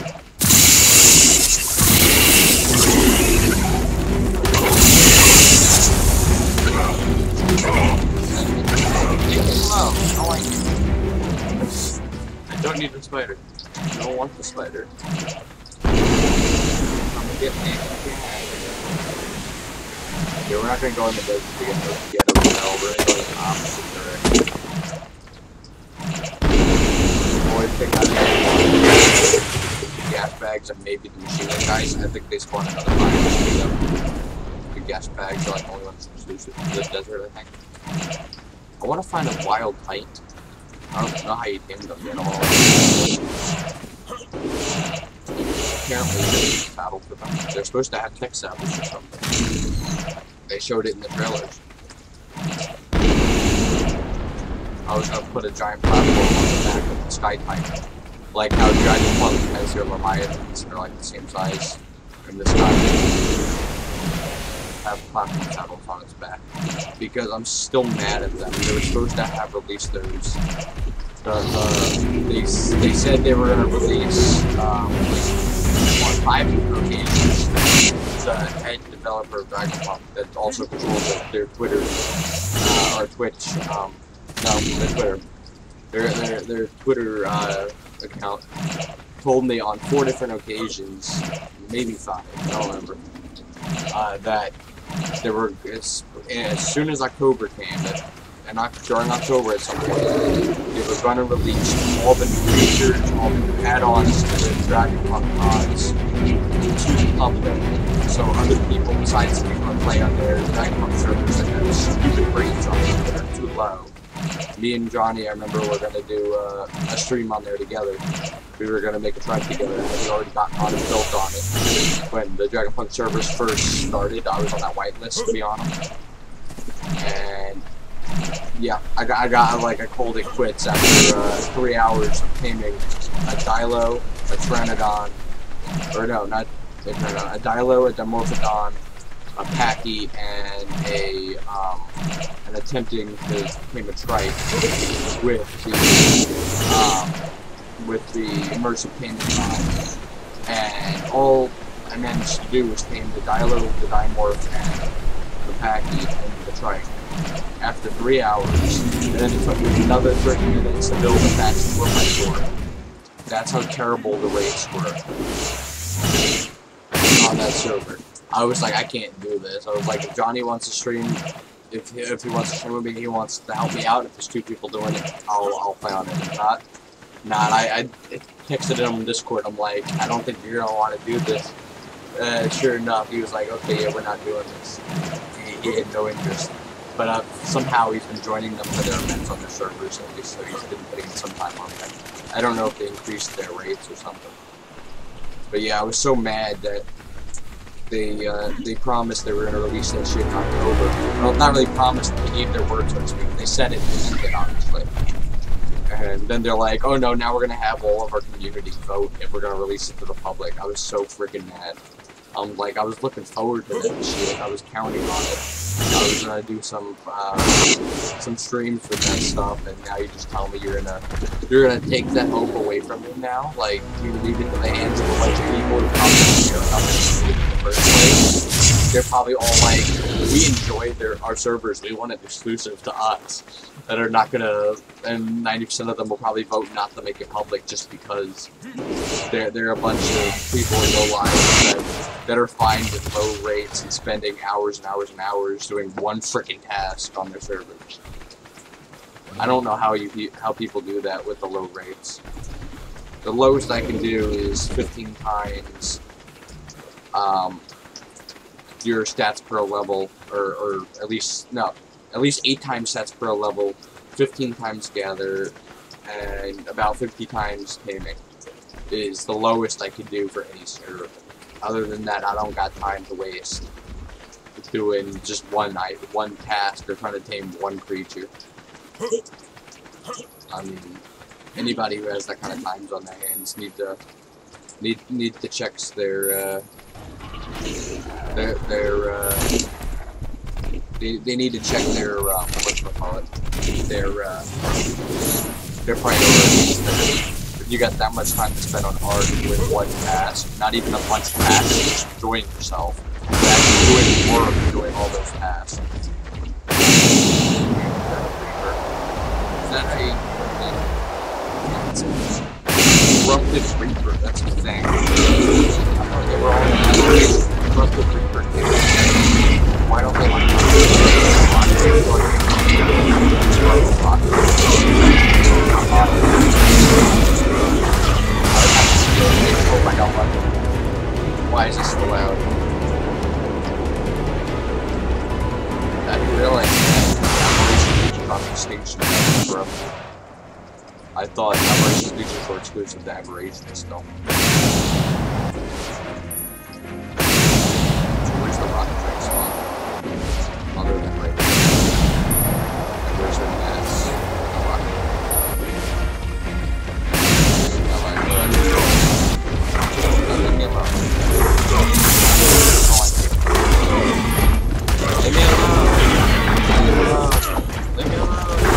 I don't need the spider. I don't want the spider. I'm gonna get me. Okay, we're not gonna go in the desert to get a hotel. We're gonna go in the opposite direction. Always pick out the gas bags and maybe the machine gun guys. I think they spawn another fire. The gas bags are like only ones exclusive to the desert, I think. I want to find a wild height. I don't know how you tame them at all. Apparently, there's a battle for them. They're supposed to have tech samples or something. They showed it in the trailers. I was gonna put a giant platform on the back of the Sky Titan. Like how Dragon Pump has your Leviathans, they're like the same size in the sky. Have platform saddles on its back. Because I'm still mad at them. They were supposed to have released those. They said they were gonna release on 5 occasions. The head developer of Dragon Pump that also controls their Twitter or Twitch. No, their Twitter account told me on 4 different occasions, maybe 5, I don't remember, that they were as soon as October came, and during October at some point, they were going to release all the new features, all the new add-ons to the Dragon Pump mods to the public, so other people besides people that play on their Dragon Pump servers that have stupid rates on them that are too low Me and Johnny, I remember, were gonna do a stream on there together. We were gonna make a tribe together, and we already got on and built on it. When the Dragonpunk servers first started, I was on that whitelist to be on them. And yeah, I called it quits after 3 hours of taming a Dilo, a Pteranodon, or no, not a Pteranodon, a Dilo, a Dimorphodon, a Packy, and attempting to tame a Trike with the immersive taming mod. And all I managed to do was tame the Dilo, the Dimorph, and the Packy, and the Trike. After 3 hours, and then it took me another 30 minutes to build a patch for my sword. That's how terrible the raids were on that server. I was like, I can't do this. I was like, if Johnny wants to stream, if he wants to stream with me, he wants to help me out. If there's 2 people doing it, I'll play on it. If not, I texted him on Discord. I'm like, I don't think you're gonna want to do this. Sure enough, he was like, okay, yeah, we're not doing this. He had no interest. But somehow he's been joining them for their events on their servers, at least, so he's been putting some time on them. I don't know if they increased their rates or something. But yeah, I was so mad that they promised they were going to release that shit in October. Well, not really promised, they gave their word, so to speak. They said it, and then did, honestly. And then they're like, oh no, now we're going to have all of our community vote if we're going to release it to the public. I was so freaking mad. Like, I was looking forward to that shit. I was counting on it. I was gonna do some streams with that stuff, and now you just tell me you're gonna take that hope away from me now. Like, you leave it in the hands of a bunch of people who probably care about it in the first place. They're probably all like, we enjoy our servers. We want it exclusive to us. That are not gonna, and 90% of them will probably vote not to make it public just because they're a bunch of people in low lives that are fine with low rates and spending hours and hours and hours doing one freaking task on their servers. I don't know how people do that with the low rates. The lowest I can do is 15 times your stats per level, or at least 8 times stats per level, 15 times gather, and about 50 times taming is the lowest I can do for any server. Other than that, I don't got time to waste doing just one task or trying to tame one creature. I mean, anybody who has that kind of times on their hands need to check they need to check their their priorities. If you got that much time to spend on ARK with one task, not even a bunch of tasks, just enjoying yourself, you're actually doing work, doing all those tasks. Is that a Corrupted Reaper? That's the thing. They were all in Corrupted Reaper. Why don't they like oh my god, why is this so loud? I didn't realize that Operation Legion on Extinction was corrupted. I thought Operation Legion were exclusive to Aberration still. Where's the rocket train spot? Other than right there. And where's the gas? The rocket. Leave me alone. Leave me alone. Leave me alone.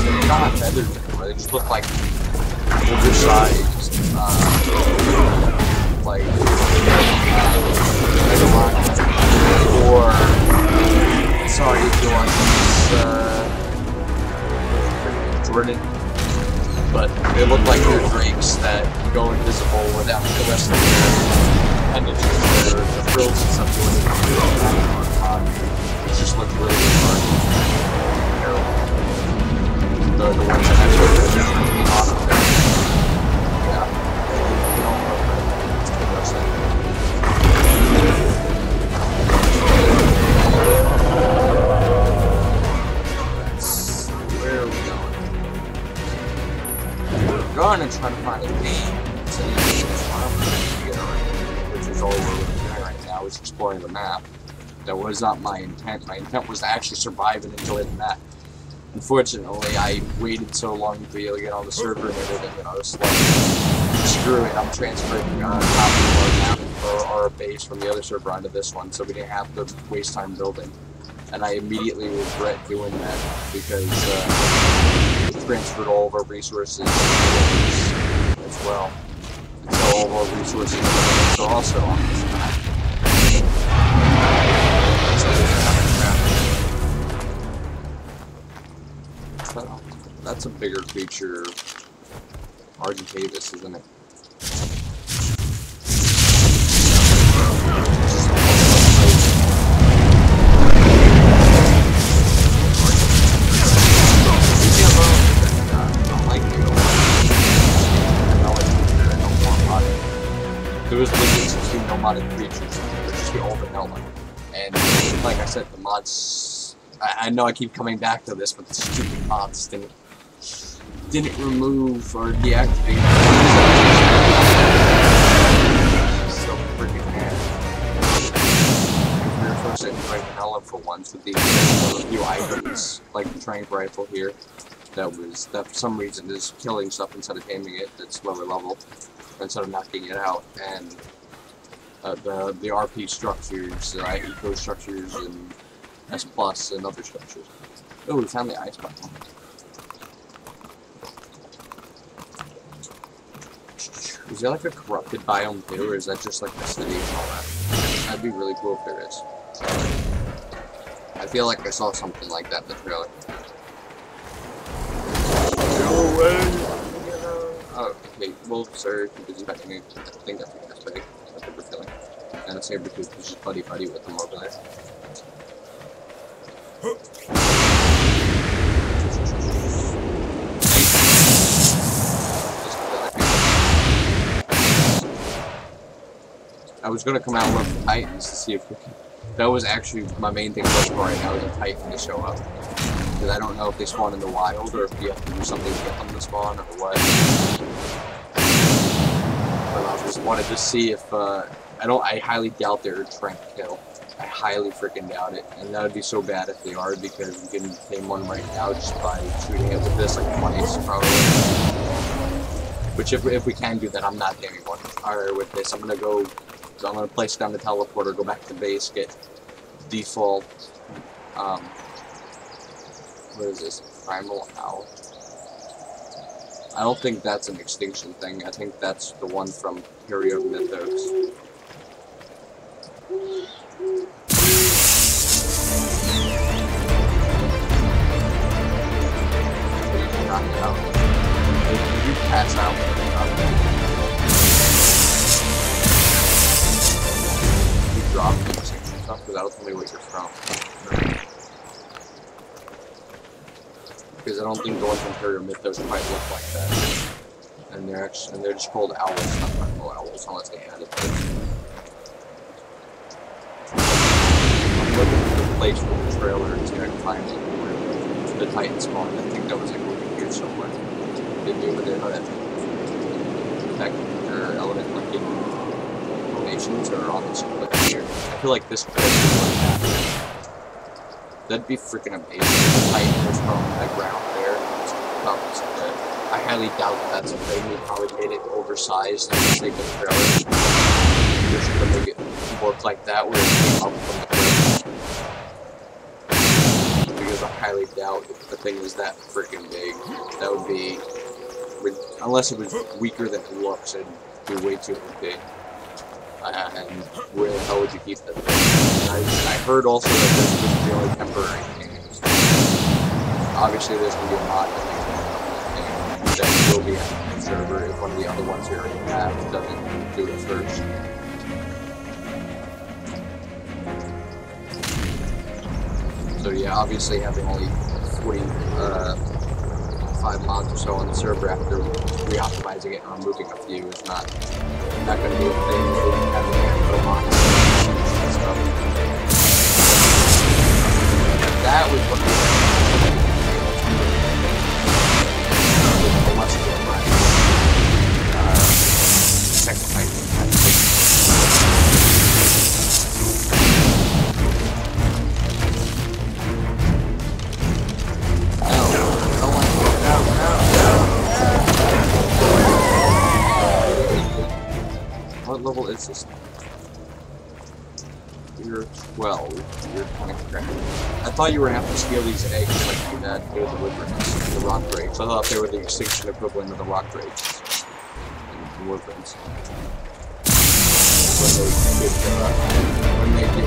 They're not feathers anymore. They just look like oversized, like or sorry if you want this Jordan, but they look like they're drakes that go invisible without the rest of their appendages, the frills and stuff going in. It just looks really terrible. The ones that actually are on there. Yeah. You don't know. It's the worst thing. was trying to find a game to get around, which is all we're doing right now, is exploring the map. That was not my intent. My intent was to actually survive and enjoy the map. Unfortunately, I waited so long to be able to get on the server and everything that I was like, screw it, I'm transferring a copy of our map or our base from the other server onto this one, so we didn't have to waste time building. And I immediately regret doing that because it transferred all of our resources as well. And so all of our resources are also on this map. So that's a bigger creature, Argentavis, isn't it? There was literally 2 no-modded creatures, which is the old vanilla. And like I said, the mods, I know I keep coming back to this, but the stupid mods didn't remove or deactivate. So freaking mad. We were supposed to invite vanilla for once with the a few items, like the tranq rifle here, that for some reason is killing stuff instead of taming it. That's lower level. Instead of knocking it out, and the RP structures, eco structures, and S plus and other structures. Oh, we found the ice button. Is there like a corrupted biome too, or is that just like the city and all that? That'd be really cool if there is. I feel like I saw something like that in the trailer. Go away! Oh, okay, well, sir, if you're busy fighting me, I think that's what that's big. That's what we're feeling. And a Sabretooth is just buddy-buddy with them over there. I was gonna come out with Titans to see if we could. That was actually my main thing for right now, is a Titan to show up. Because I don't know if they spawn in the wild, or if you have to do something to get them to spawn, or what. But I just wanted to see if, I highly doubt they're a tranq kill. I highly freaking doubt it. And that would be so bad if they are, because we can tame one right now just by shooting it with this, like 20s probably. Which if we can do that, I'm not taming one. Alright, with this, I'm gonna place down the teleporter, go back to base, get default, what is this? Primal Owl? I don't think that's an Extinction thing. I think that's the one from Period Mythos. Knock it out. Did you pass out? You dropped the Extinction stuff, because that'll tell me what you're from. Because I don't think the ones from Period Mythos quite look like that. And they're just called owls, not primal owls, unless they added them. I'm looking for the place from the trailer to see if I can find it where the Titan spawned. I think that was like over here somewhere. They do with it, their element like formations are on this clip here. I feel like this clip is like that. That'd be freaking amazing. The Titan was from that ground there. I highly doubt that's a thing. They probably made it oversized for the sake of the trailer. Just to make it work like that, where it came up from the clip. Because I highly doubt if the thing was that freaking big. That would be, unless it was weaker than it looks, it'd be way too big. And where the hell would you keep that thing? I heard also that this was the only temporary thing. Obviously, there's going to be a mod that will be on the server if one of the other ones we already have doesn't do it first. So yeah, obviously having only 45 mods or so on the server after re-optimizing it and removing a few is not going to be a thing. Having a handful of mods and stuff. That was what we What level is this? You're 12. You're kind of cracked. I thought you were gonna have to steal these eggs like you had for the wyverns, the rock drakes. I thought they were the extinction equivalent of the rock drakes and the wyverns. When they get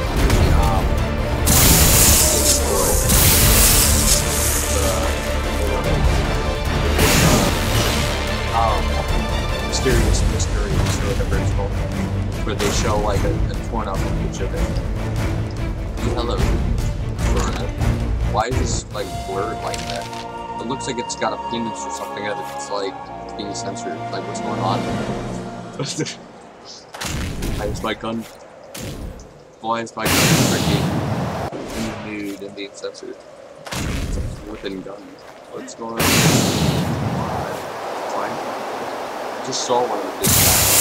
mysterious mysteries or whatever it's called, where they show like a torn up image of it. Hello, Verna. Why is this like blurred like that? It looks like it's got a penis or something that it's like being censored. Like, what's going on? Why is my gun? Why is my gun freaking in the nude and being censored? It's a flipping gun. What's going on? Why? I just saw one of these guys.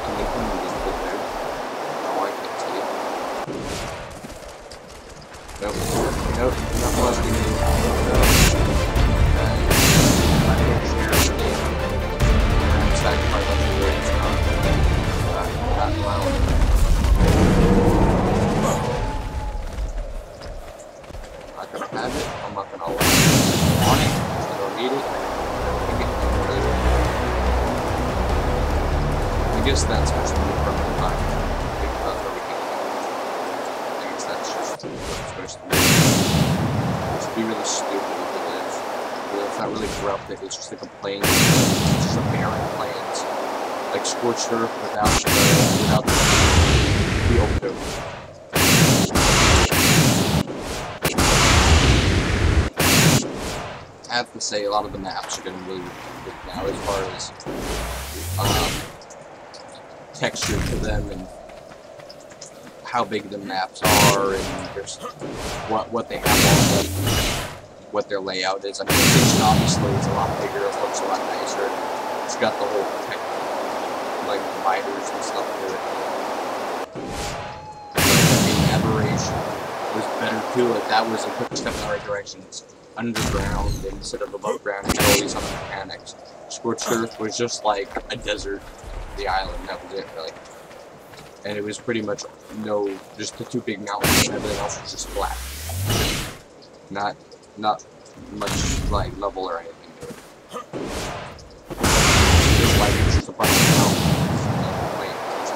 And they couldn't just put there. No, I can't see it. Nope. Nope. Not molesting me. Nope. I can't share the game. I'm sacrificed on the words. Not loud. I'm not gonna have it. I'm not gonna allow it. I want it. I don't need it. I guess that's supposed to be from the time. Because I guess that's just what it's supposed to be. It's supposed to be really stupid if it is. But it's not really corrupted. It's just like a plain, it's just a barren plant. Like scorched earth without the field coat. I have to say, a lot of the maps are getting really good now as far as texture to them and how big the maps are and just what they have on them, what their layout is. I mean, Extinction obviously is a lot bigger, it looks a lot nicer. It's got the whole like dividers and stuff to it. But, I mean, Aberration was better too. Like that was a quick step in the right direction. It's underground instead of above ground and all these other mechanics. Scorched Earth was just like a desert, the island, that was it really. And it was pretty much just the two big mountains and everything else was just flat. Not much like level or anything to it. Just like it's just a bunch of mountains and plains.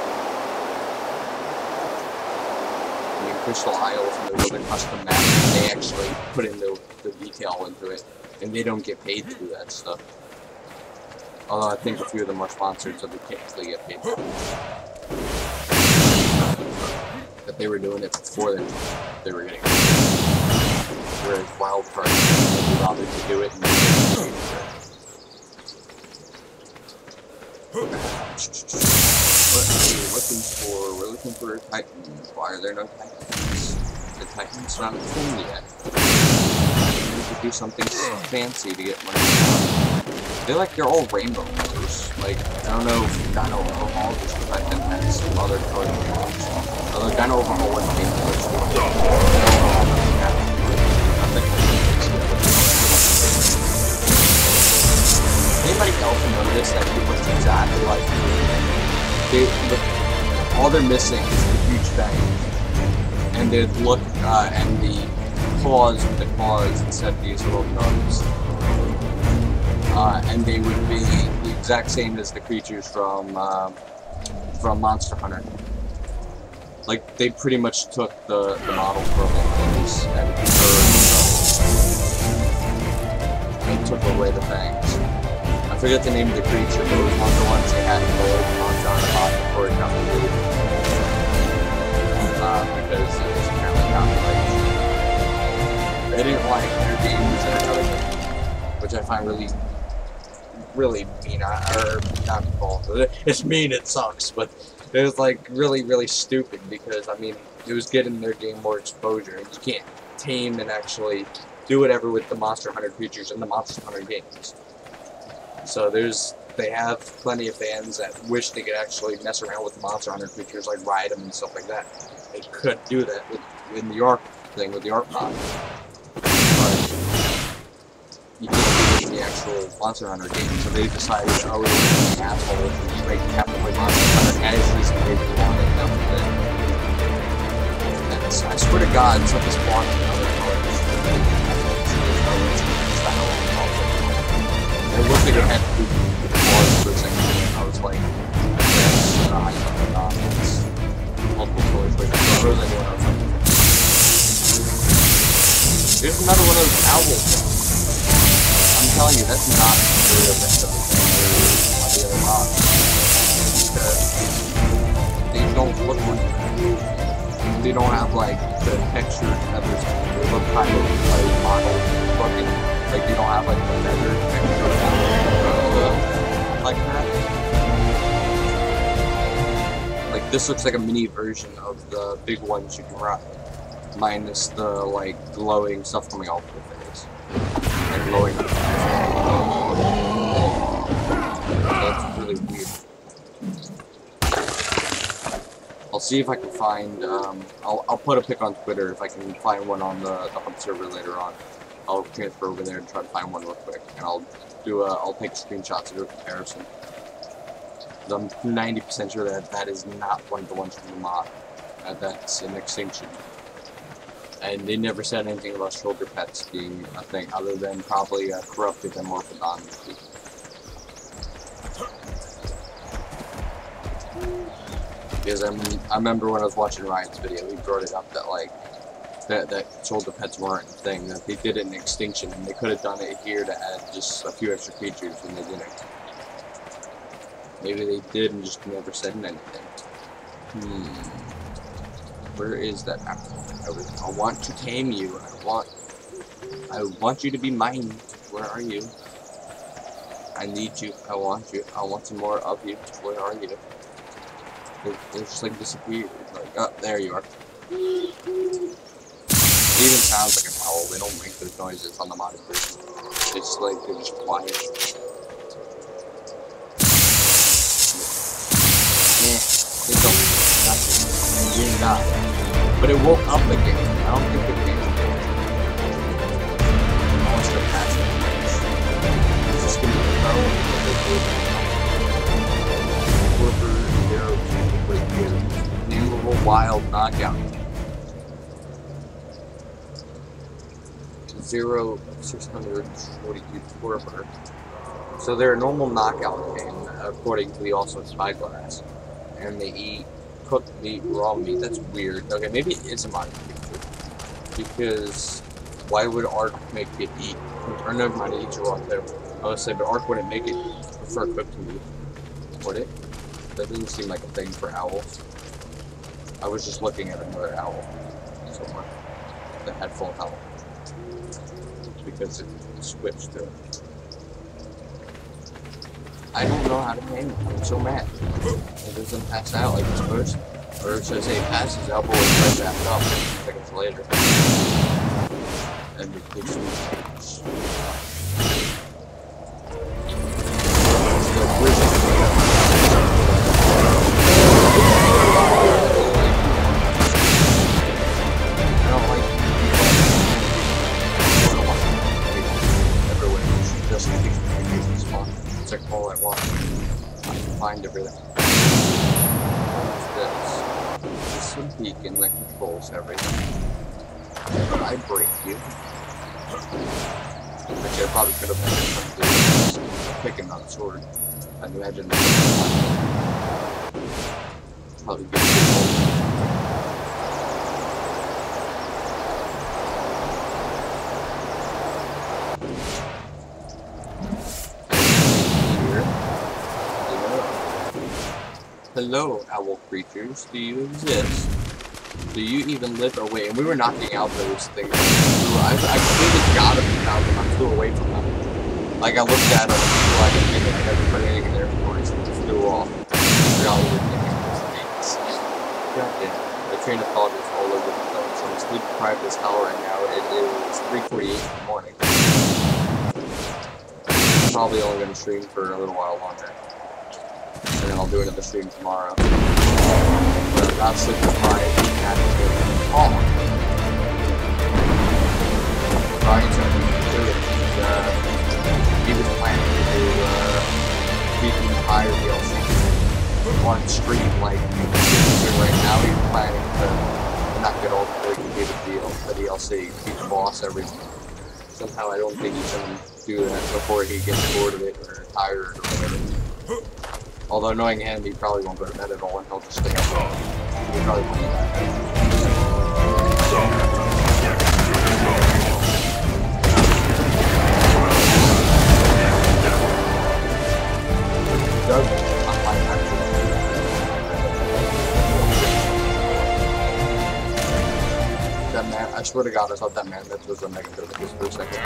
I mean, Crystal Isles and those other custom maps, they actually put in the detail into it, and they don't get paid to do that stuff. Although I think a few of them are sponsored, so they can't actually get paid. But they were doing it before they were getting paid. Whereas Wildcard didn't bother to do it and they didn't get paid for it. What are we looking for? We're looking for Titans. Why are there no Titans? The Titans not full yet. We could do something fancy to get money. They're all rainbow colors. Like, I don't know if Dino Overhaul just because I think that's some other color colors. Although Dino Overhaul wouldn't be colors. Anybody else notice that it looks exactly like all they're missing is the huge fangs. And they look and the claws with the claws instead of these little nubs. And they would be the exact same as the creatures from Monster Hunter. Like, they pretty much took the model from it and took away the fangs. I forget the name of the creature, but it was one of the ones they had in the old Monster Hunter before it got removed. Because it was apparently copyrighted. They didn't like their games and another thing, which I find really mean, or not fault. It's mean, it sucks, but it was like really stupid because I mean it was getting their game more exposure, and you can't tame and actually do whatever with the Monster Hunter creatures in the Monster Hunter games. So they have plenty of fans that wish they could actually mess around with the Monster Hunter creatures, like ride them and stuff like that. They could do that in the ARK thing with the ARK mod. But you can't do the actual Monster Hunter game. So they decided, oh, we're an asshole, just make Captain Monster Hunter as this way they want it, that was it. And I swear to God, something spawned in other colors. It looked like it had to be pause for a second. I was like, yes, I don't know. It's multiple colors, but I don't know anyone else. There's another one of those owl things. I'm telling you, that's not the best of the other rocks. They don't look like that. They don't have like the textured feathers. They look kind of like model looking. Like they don't have like the feather texture like that. Like this looks like a mini version of the big ones you can ride. Minus the like glowing stuff coming off the face. And glowing. That's really weird. I'll see if I can find I'll put a pic on Twitter if I can find one on the Hunt server later on. I'll transfer over there and try to find one real quick, and I'll take a screenshot to do a comparison. I'm 90% sure that that is not one of the ones from the mod. That's an Extinction. And they never said anything about shoulder pets being a thing, other than probably corrupted and morphodon. Because I remember when I was watching Ryan's video, he brought it up that like that shoulder pets weren't a thing, that they did it in Extinction, and they could have done it here to add just a few extra features, and they didn't. Maybe they did and just never said anything. Where is that apple? I want to tame you. I want you to be mine. Where are you? I need you. I want you. I want some more of you. Where are you? They just like disappeared. Like, oh, there you are. It even sounds like an owl. They don't make those noises on the modded version. It's like they're just quiet. They don't. They did not. But it woke up again. I don't think it did. I want to pass it. It's just gonna be Nameable wild knockout. 0,642 torpor. So they're a normal knockout game, according to the also Spyglass. And they eat cooked meat, raw meat. That's weird. Okay, maybe it is a modded creature. Because why would ARK make it eat? Or never mind, it eats raw too. I was saying, but ARK wouldn't make it prefer cooked meat. Would it? That doesn't seem like a thing for owls. I was just looking at another owl somewhere that had full health. Because it switched to it. I don't know how to name it. I'm so mad. It doesn't pass out like it's supposed to. Or should I say it passes out, but it's right back up seconds later. And it takes some change. I don't like everywhere. Just in case the spawn. It's like all I want. I can find everything. This is some beacon that controls everything. But I break you. Actually, I probably could have been picking on a sword. I'd imagine probably get Hello, owl creatures. Do you exist? Do you even live? Oh wait, and we were knocking out those things. I completely got them without them. I'm still away from them. Like I looked at them, like I never put anything in their stories, and just flew off. God damn. The train of thought is all over the place. I'm sleep deprived as hell right now. It is 3:48 in the morning. I'm probably only going to stream for a little while longer. And then I'll do another stream tomorrow. But I'm not sleeping deprived. Oh! Ryan's going to do it. he was planning to beat the entire DLC on stream, like right now. He's planning to not get all the way complete the DLC, beat the boss every. Somehow I don't think he's gonna do that before he gets bored of it or tired or whatever. Although knowing him, he probably won't go to bed at all and he'll just stay up all. He probably won't do that. That man, I swear to God, I thought that man that was a mega bit of this for a second.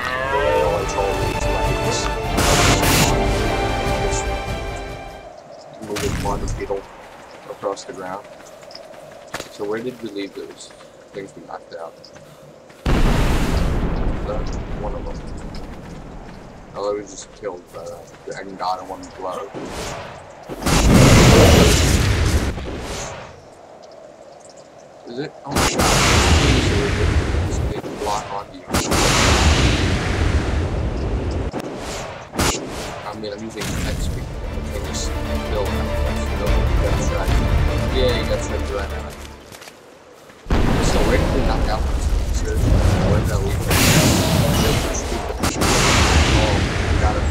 Moving quadrupedal across the ground. So where did we leave those things we knocked out? One of them. Oh, we just killed the Dragon God in one blow. Is it? Oh my God. Just need to block onto you. I mean, I'm using text speed. Can you still that's right. Yeah, you got tripped right now. So where did we knock out those things? Where did that leave? Oh, got it.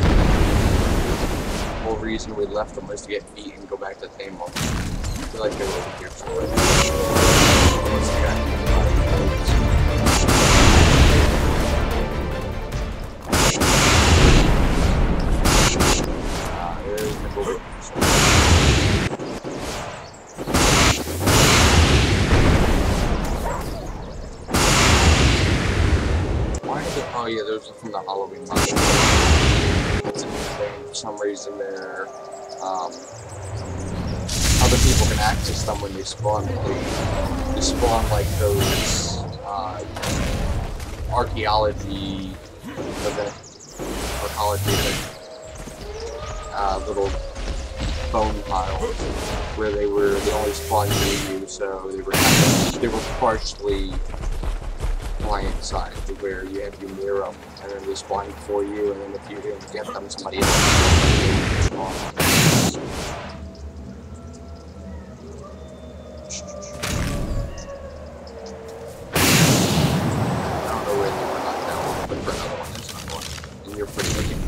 The whole reason we left them was to get meat and go back to tame them. I feel like they were over here somewhere. What's the guy? There's the bullet. Why is it? Oh yeah, those are from the Halloween month. It's interesting. For some reason, they're other people can access them when they spawn. They spawn like those archaeology event, little bone piles where they only spawned near you, so they were partially client-side to where you had to be near them, and then they spawned for you, and then if you didn't get them, somebody else would spawn. I don't know where they were knocked down. We'll look for another one. There's another one. And you're pretty looking.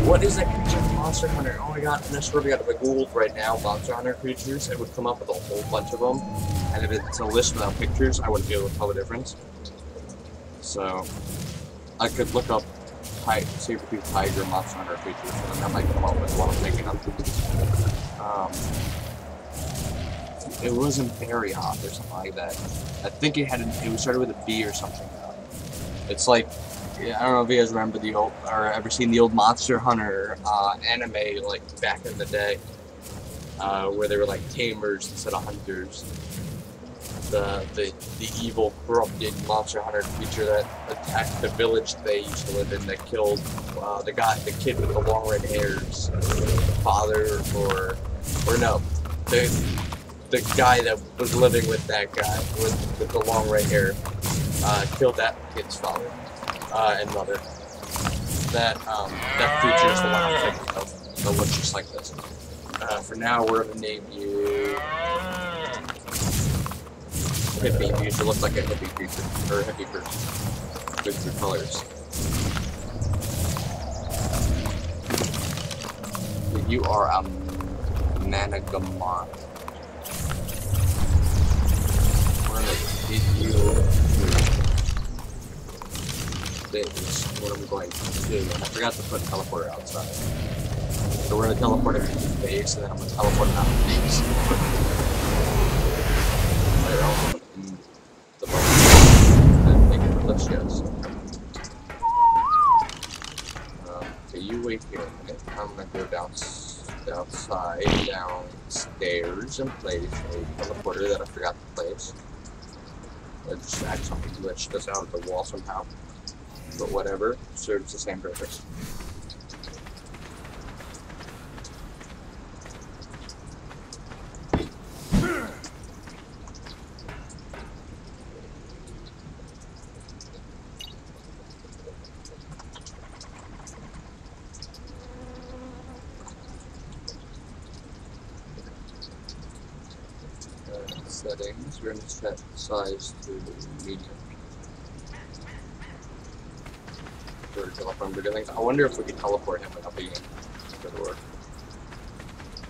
What is that creature from Monster Hunter? Oh my God, and I swear to God, if I googled right now Monster Hunter creatures, it would come up with a whole bunch of them. And if it's a list without pictures, I wouldn't be able to tell the difference. So, I could look up saber-tooth tiger Monster Hunter creatures, and then that might come up with what I'm thinking of. It wasn't very hot or something like that. I think it started with a B or something. It's like, yeah, I don't know if you guys remember the old, or ever seen the old Monster Hunter anime, like back in the day, where they were like tamers instead of hunters. The evil, corrupted Monster Hunter creature that attacked the village they used to live in, that killed the kid with the long red hairs, the father, or no, the guy that was living with that guy with the long red hair, killed that kid's father. And mother. That creature is the one I'm thinking of. That looks just like this. For now, we're gonna name you Hippie, because you look like a hippie creature, or a hippie person, with your colors. You are a Managamon. We're gonna hit you. Is what I'm going to do. I forgot to put a teleporter outside. So we're going to teleport him into the base, and then I'm going to teleport him out of the base. The boat. And make it with us, yes. Okay, you wait here a minute. I'm going to go downstairs, and place a teleporter that I forgot to place. I just accidentally glitched this out of the wall somehow. But whatever, serves the same purpose. Settings, we're going to set size to medium. For teleport to do things. I wonder if we can teleport him without being to the work.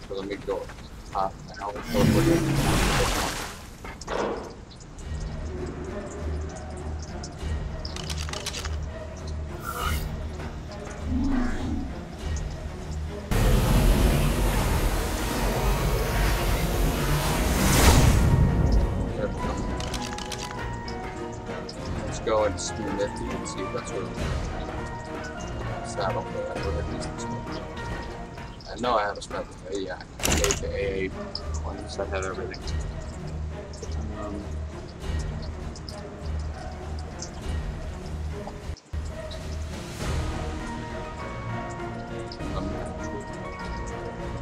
So let me go top now. Teleport him. Go and spin it and see if that's where saddle for that I know I have a spell for yeah, I made the AA ones that had everything.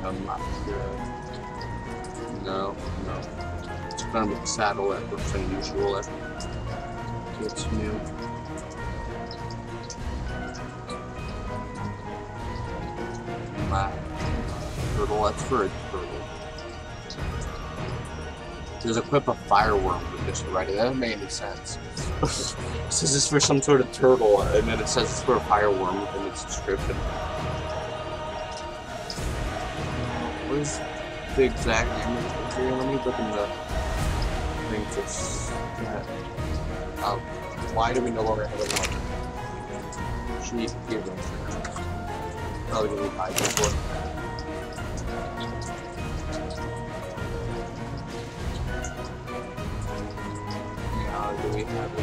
I'm not sure. No. It's gonna be the saddle that looks unusual. It's new. My turtle, that's for a turtle. There's equip a fireworm with this already. That doesn't make any sense. It says it's for some sort of turtle, and then it says it's for a fireworm within its description. What is the exact name of it here? Let me look in the thing for that. Why do we no longer have a one? Sheet here. Probably gonna be high before. Now, do we have a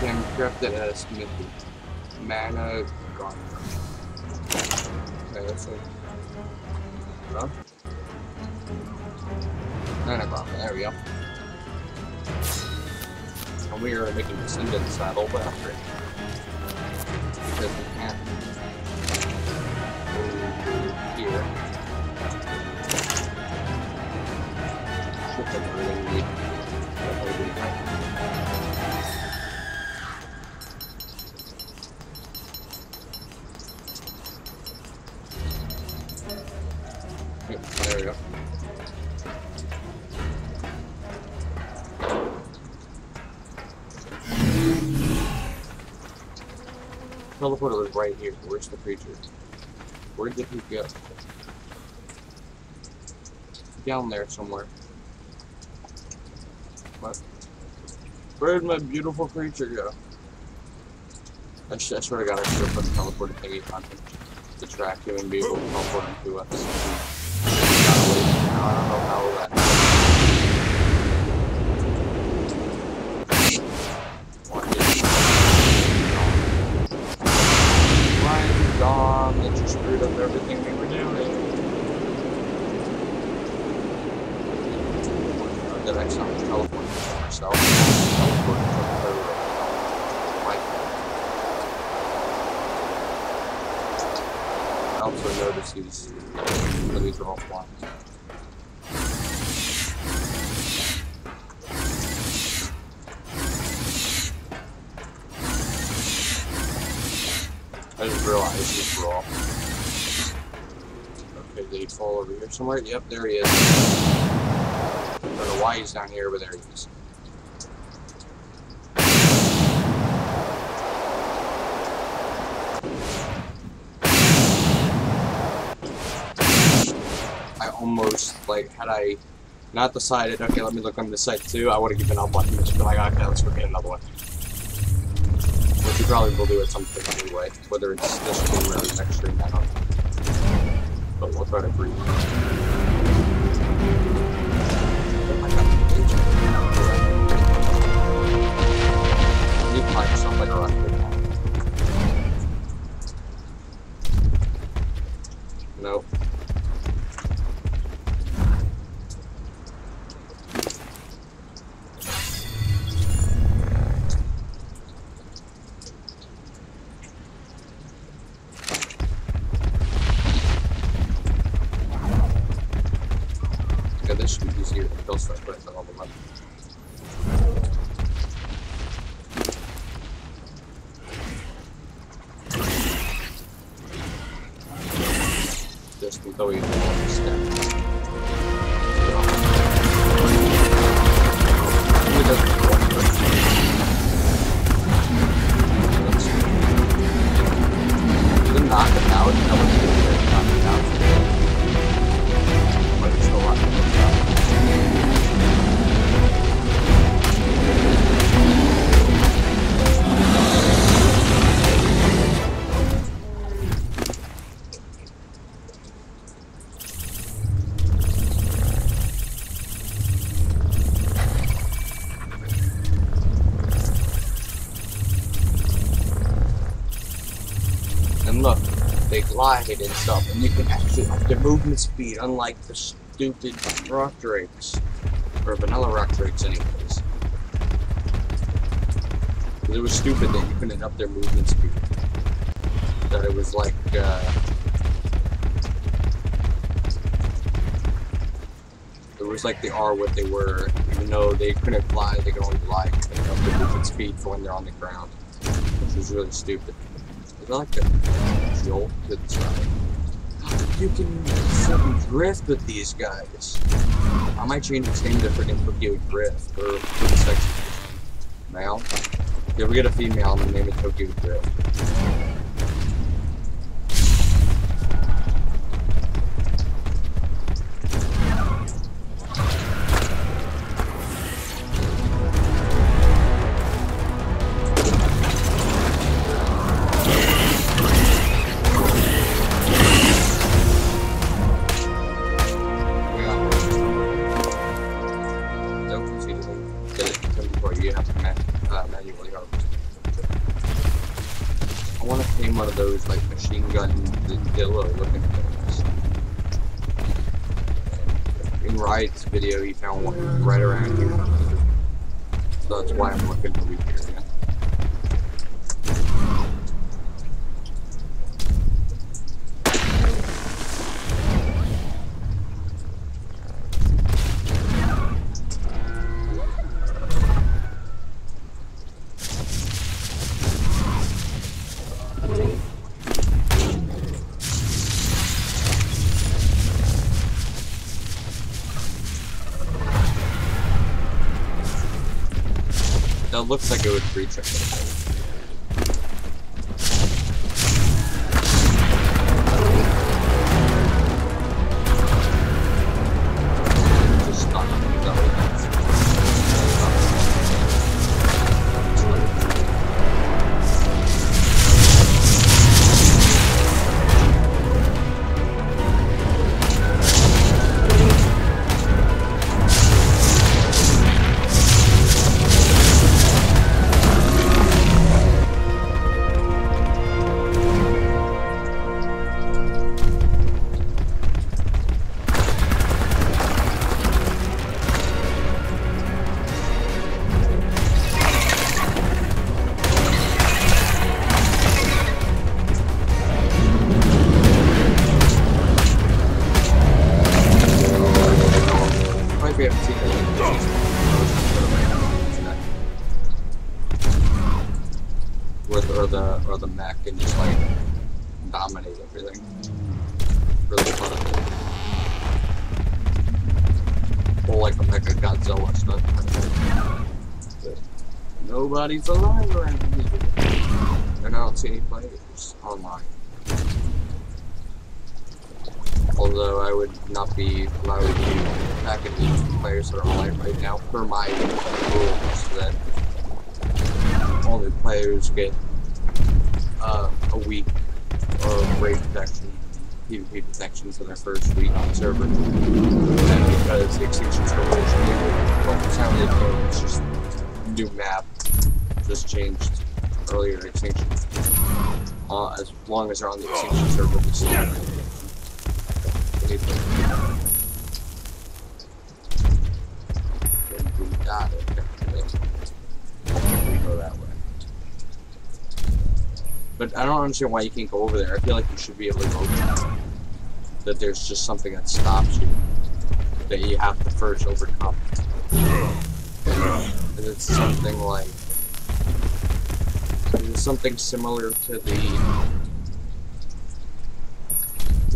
can grab that as smithy. Mana gone. Okay, that's it. Huh? Mana gone, there we go. And we are making Descendant saddle, but after because we can't go here. Shit, I really need. There we go. Teleporter was right here. Where's the creature? Where did he go? Down there somewhere. What? Where did my beautiful creature go? I swear to God, I should have put the teleporter thingy on him to track him and be able to teleport him to us. I don't know how that why is he gone? That just screwed up everything we were doing. Did I sound teleport to myself? Teleport to I also notice these are all flying. I just realized this raw. Okay, did he fall over here somewhere? Yep, there he is. I don't know why he's down here, but there he is. I almost, like, had I not decided, okay, let me look on this side too, I would have given up on this, but like, okay, let's go get another one. Which you probably will do at some point anyway, whether it's this stream or the next stream, I don't know. But we'll try to breathe. Oh my God. find somewhere to run it. Nope. Okay, this should be easier to kill stuff with all the money. Just until we step. Knock him out, that would be good. Knock him out. But it's still not going to stop. And look, they glide and stuff, and you can actually up their movement speed, unlike the stupid rock drakes. Or vanilla rock drakes, anyways. Because it was stupid that you couldn't up their movement speed. That it was like, it was like they are what they were, even though they couldn't fly, they could only glide, and up their movement speed for when they're on the ground. Which was really stupid. I like a jolt to the side. You can fucking drift with these guys. I might change its name to freaking Tokyo Drift or section. Male. If we get a female, I'm gonna name it Tokyo Drift. Manually harvest. I want to tame one of those like machine gun dillo looking things. In Riot's video, he found one right around here, so that's why I'm looking over here. That looks like it would reach it. Just stop. We haven't seen it. Or the mech and just like dominate everything. Really fun. Or like a Mecha Godzilla stuff. But nobody's alive around here. And I don't see any players online. Although I would not be allowed to attack any players that are online right now, per my rules, that only players get a week of raid protection, PvP protection for their first week on the server. And because the Extinction story is new, well, it's not really new, it's just new map, just changed earlier Extinction. As long as they're on the Extinction server, we still have we go that way. But I don't understand why you can't go over there. I feel like you should be able to go over there. That there's just something that stops you. That you have to first overcome. And it's something like... It's something similar to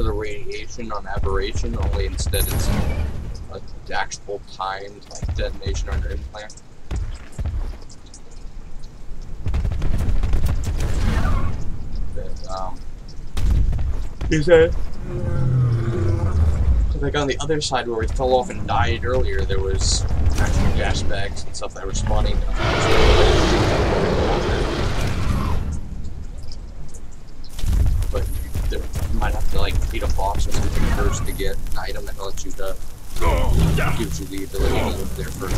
the radiation on aberration, only instead it's an actual timed like detonation on your implant. Is that? Like on the other side where we fell off and died earlier, there was actual gas bags and stuff that were spawning. But you might have to like beat a boss or something first to get an item that lets you to gives you the ability to live there first.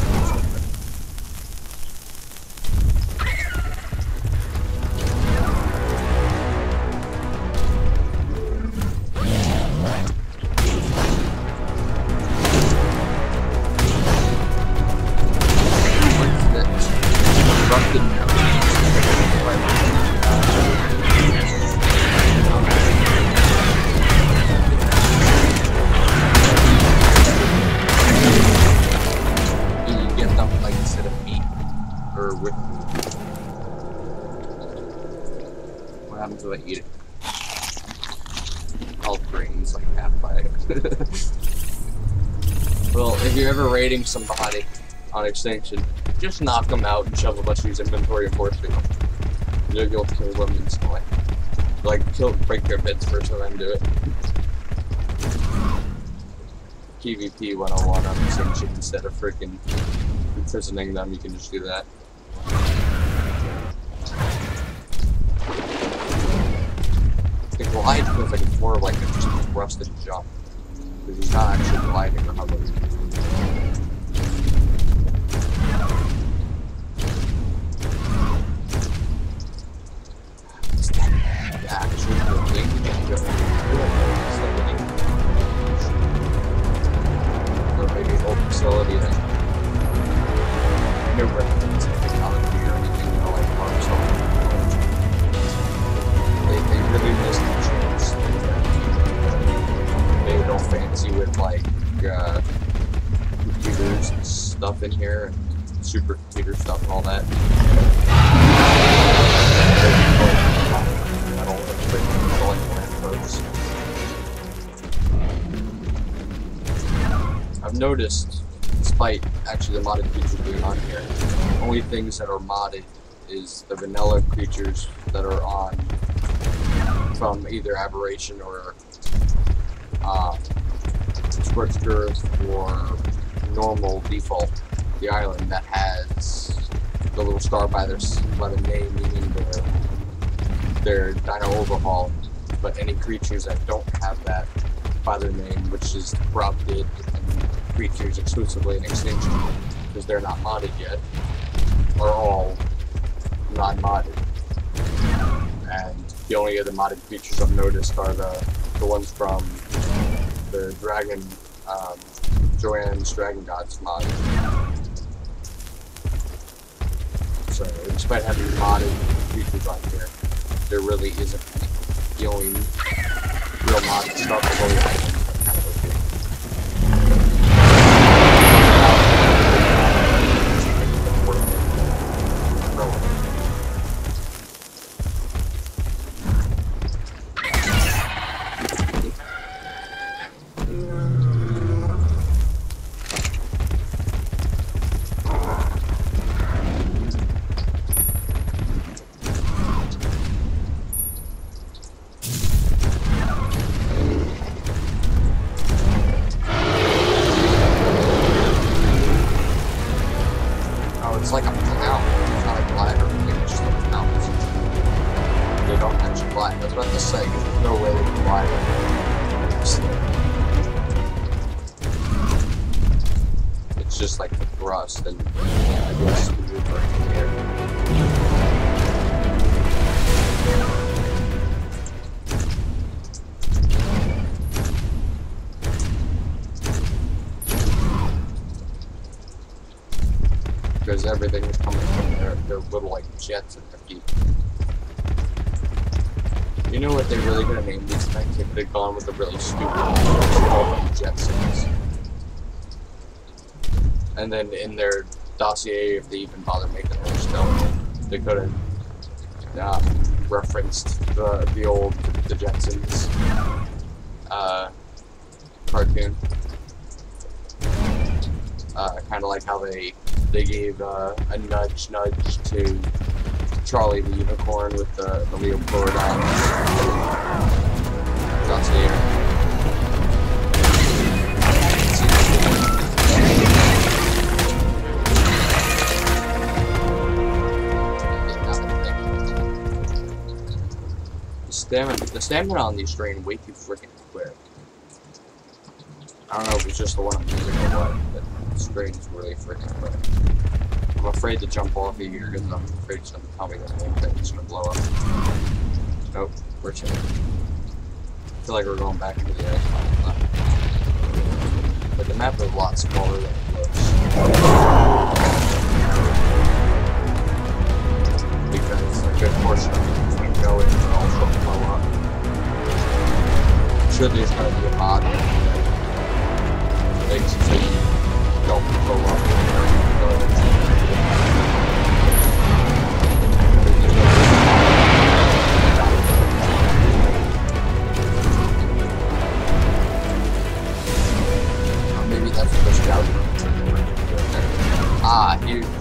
What happens if I eat it? All brains like half by it. Well, if you're ever raiding somebody on Extinction, just knock them out and shove a bunch of these inventory and force feed them. You'll kill them instantly. Like, break their beds first and then do it. PvP 101 on Extinction, instead of freaking imprisoning them, you can just do that. The glide feels like it's more like a just rusted jump. Because he's not actually gliding or hovering. Is that the actual building? Or maybe an old facility that no reference to technology or anything, you know, like farm stuff. They really missed the chance. They don't fancy with like computers and stuff in here, and supercomputer stuff and all that. I don't like plant folks. I've noticed, despite actually the modded features being on here, the only things that are modded is the vanilla creatures that are on from either aberration or scorched earth or normal default. The island that has the little star by the name, meaning their dino overhaul. But any creatures that don't have that by their name, which is corrupted and creatures exclusively in Extinction, because they're not modded yet, are all non-modded. And the only other modded creatures I've noticed are the ones from the Dragon, Joanne's Dragon Gods mod. So, despite having modded creatures on here, there really isn't any. The only real modded stuff is all the items that kind of okay. It's like a mountain. It's not a glider. It's just like mountains. They don't actually glide. I was about to say, there's no way they can glide. It's just like the thrust, and I guess we move right here. their little like jets in their feet. You know what they really could have named these things? They could have gone with a really stupid Jetsons. And then in their dossier, if they even bother making their stuff, they could have referenced the old the Jetsons cartoon. Kind of like how they gave a nudge to Charlie the Unicorn with the Leopoldo dossier. The stamina on these drain way too freaking quick. I don't know if it's just the one I'm using or what, but this drain is really freaking quick. I'm afraid to jump off of here because I'm afraid it's going to tell me that it's going to blow up. Nope, we're chilling. I feel like we're going back into the ice map. But the map is a lot smaller than it looks. Because a good portion of it is going to go in and also blow up. I'm sure there's going to be a mod that makes it so you don't blow up. Maybe that's what the scout room. Ah, here's the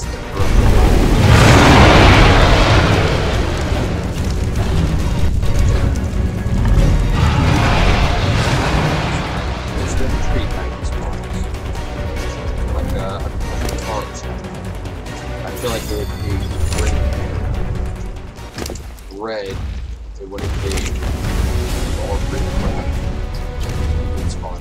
I feel like it would be red, it wouldn't be all green red. It's fun.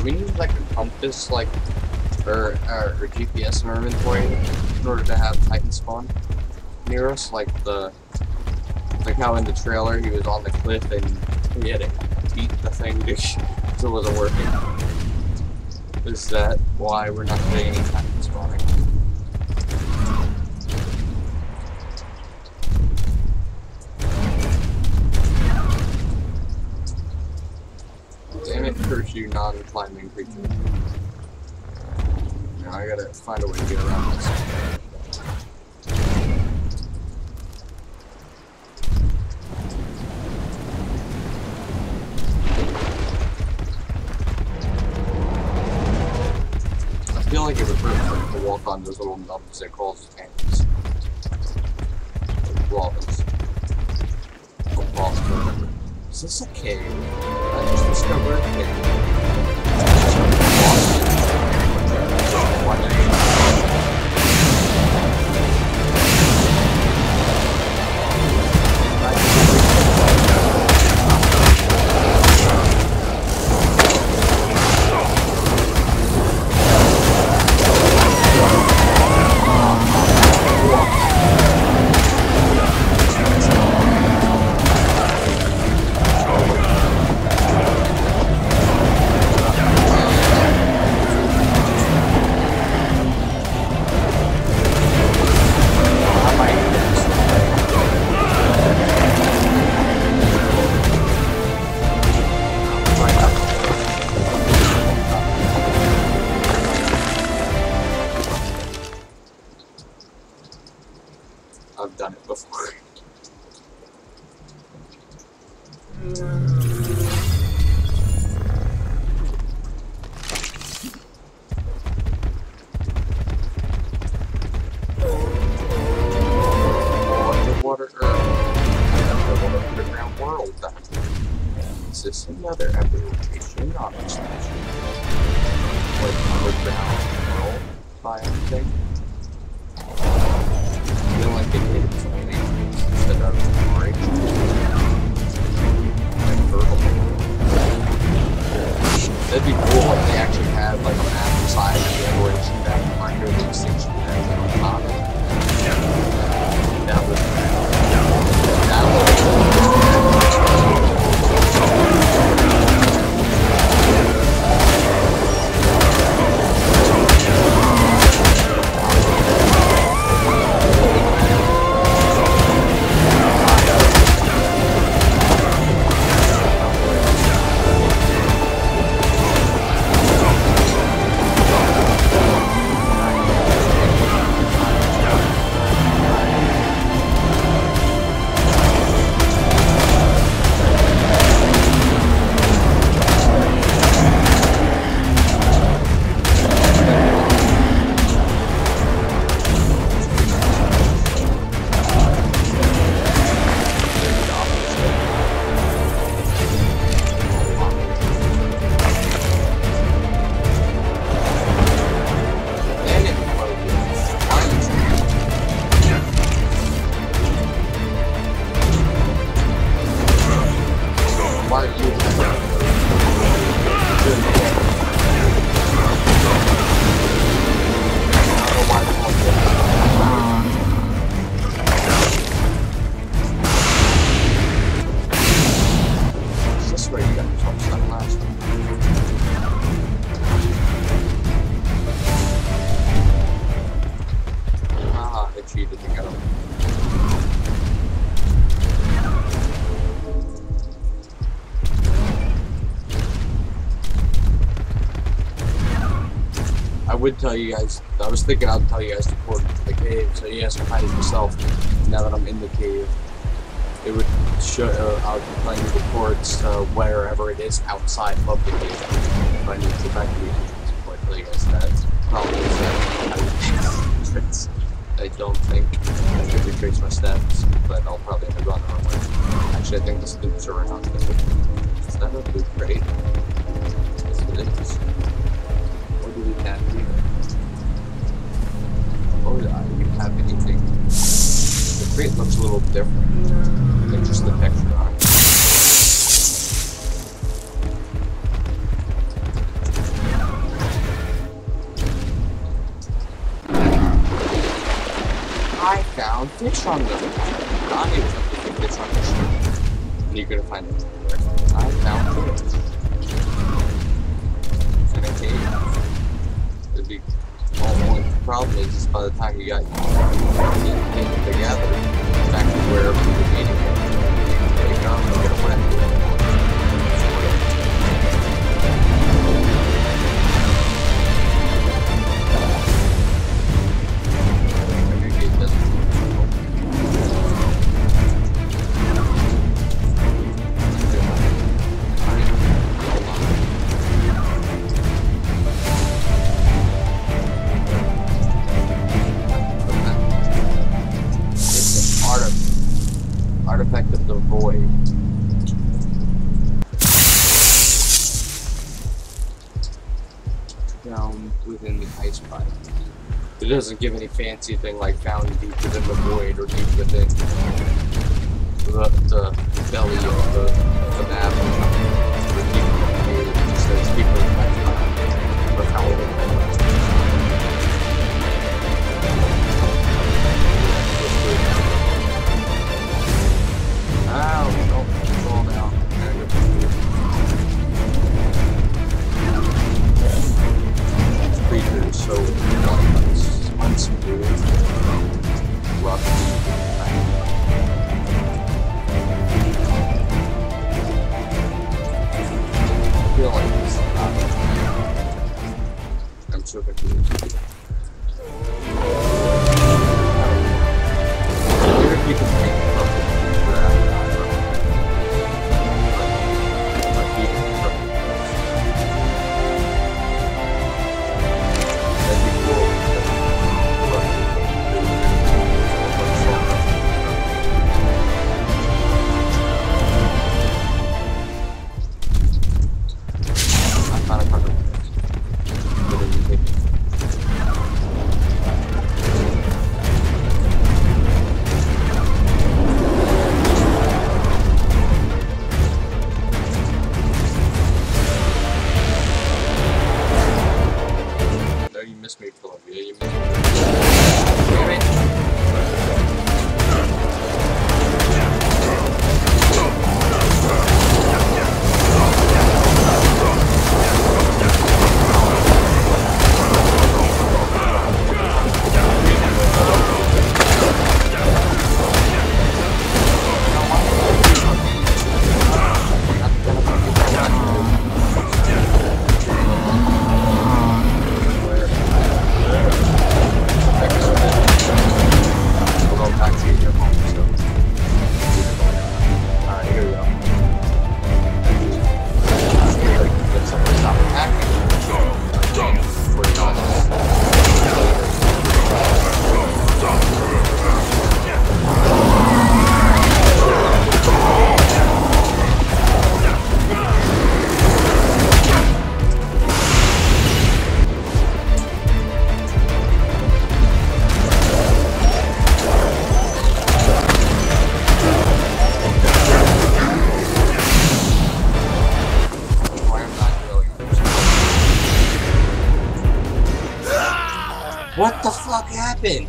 We need like a compass, like, or GPS in our inventory in order to have Titan spawn near us, like how in the trailer he was on the cliff and he had to beat the thing because it wasn't working. Is that why we're not getting any Titan spawning? Damn it, curse you, non-climbing creature. Now I gotta find a way to get around this. I feel like it would hurt to walk on those little nubs they call hands. Like robins. Or boss, whatever. Is this a cave? I just discovered a cave. There's another epic location on Extinction. Like underground world biome thing. I feel like they did explaining instead of orange. Like purple. That'd be cool if they actually had like a map beside the aberration that under the Extinction and on top. That would I would tell you guys, I was thinking I'd tell you guys to port into the cave so you guys can hide it yourself. Now that I'm in the cave, it would show, I would be playing the ports wherever it is outside of the cave. If I need to get back to the entrance point, tell you guys that. Probably I don't think I should retrace my steps, but I'll probably end up going the wrong way. Actually, I think this loop's around. Is that a loop crate? Yes, it is. What do we have here? Oh, do you have anything? The crate looks a little different than just the texture on it. I found fish on the Donnie was up to fish on the ship. And you're gonna find it everywhere. I found fish. In a cave. It'd be only problem is by the time you got it together, back to wherever you were meeting, there you go, you get a wet. Artifact of the void. Down within the ice pipe. It doesn't give any fancy thing like found deep within the void or deep within the belly of the map. Or deep within the cave. It just says deep within the ice pipe. Or found within the ice pipe. Ow, don't fall down. This creature is so unsmooth, rough. I feel like this is not. I'm so confused. Even if you can make perfect. miss me, Columbia. You miss me. Damn it. What the fuck happened?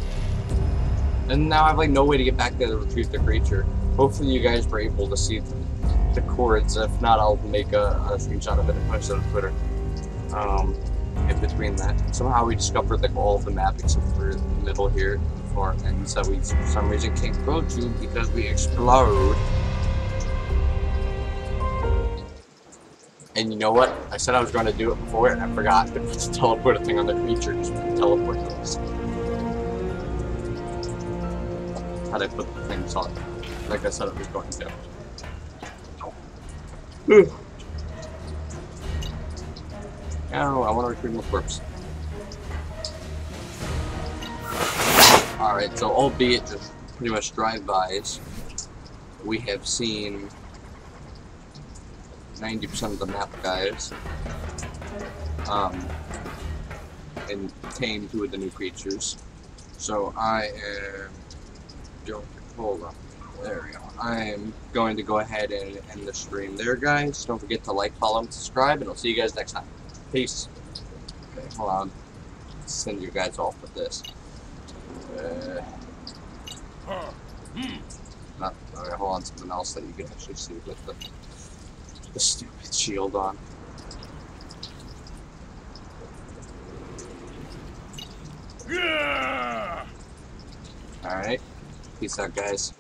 And now I have like no way to get back there to retrieve the creature. Hopefully you guys were able to see the cords. If not, I'll make a screenshot of it and post it on Twitter. In between that, somehow we discovered like all of the map except for the middle here, far ends that we for some reason can't go to because we explode. And you know what? I said I was going to do it before, and I forgot to teleport a thing on the creature. Just teleport those. How'd I put the things on? Like I said I was going to. Oh, I want to retrieve my corpse. Alright, so albeit just pretty much drive-bys, we have seen 90% of the map, guys, and tamed 2 of the new creatures. So I am going, hold on, there we go. I am going to go ahead and end the stream there, guys. Don't forget to like, follow, and subscribe, and I'll see you guys next time. Peace. Okay, hold on. Let's send you guys off with this. Okay, hold on, something else that you can actually see with the stupid shield on. Yeah! Alright. Peace out, guys.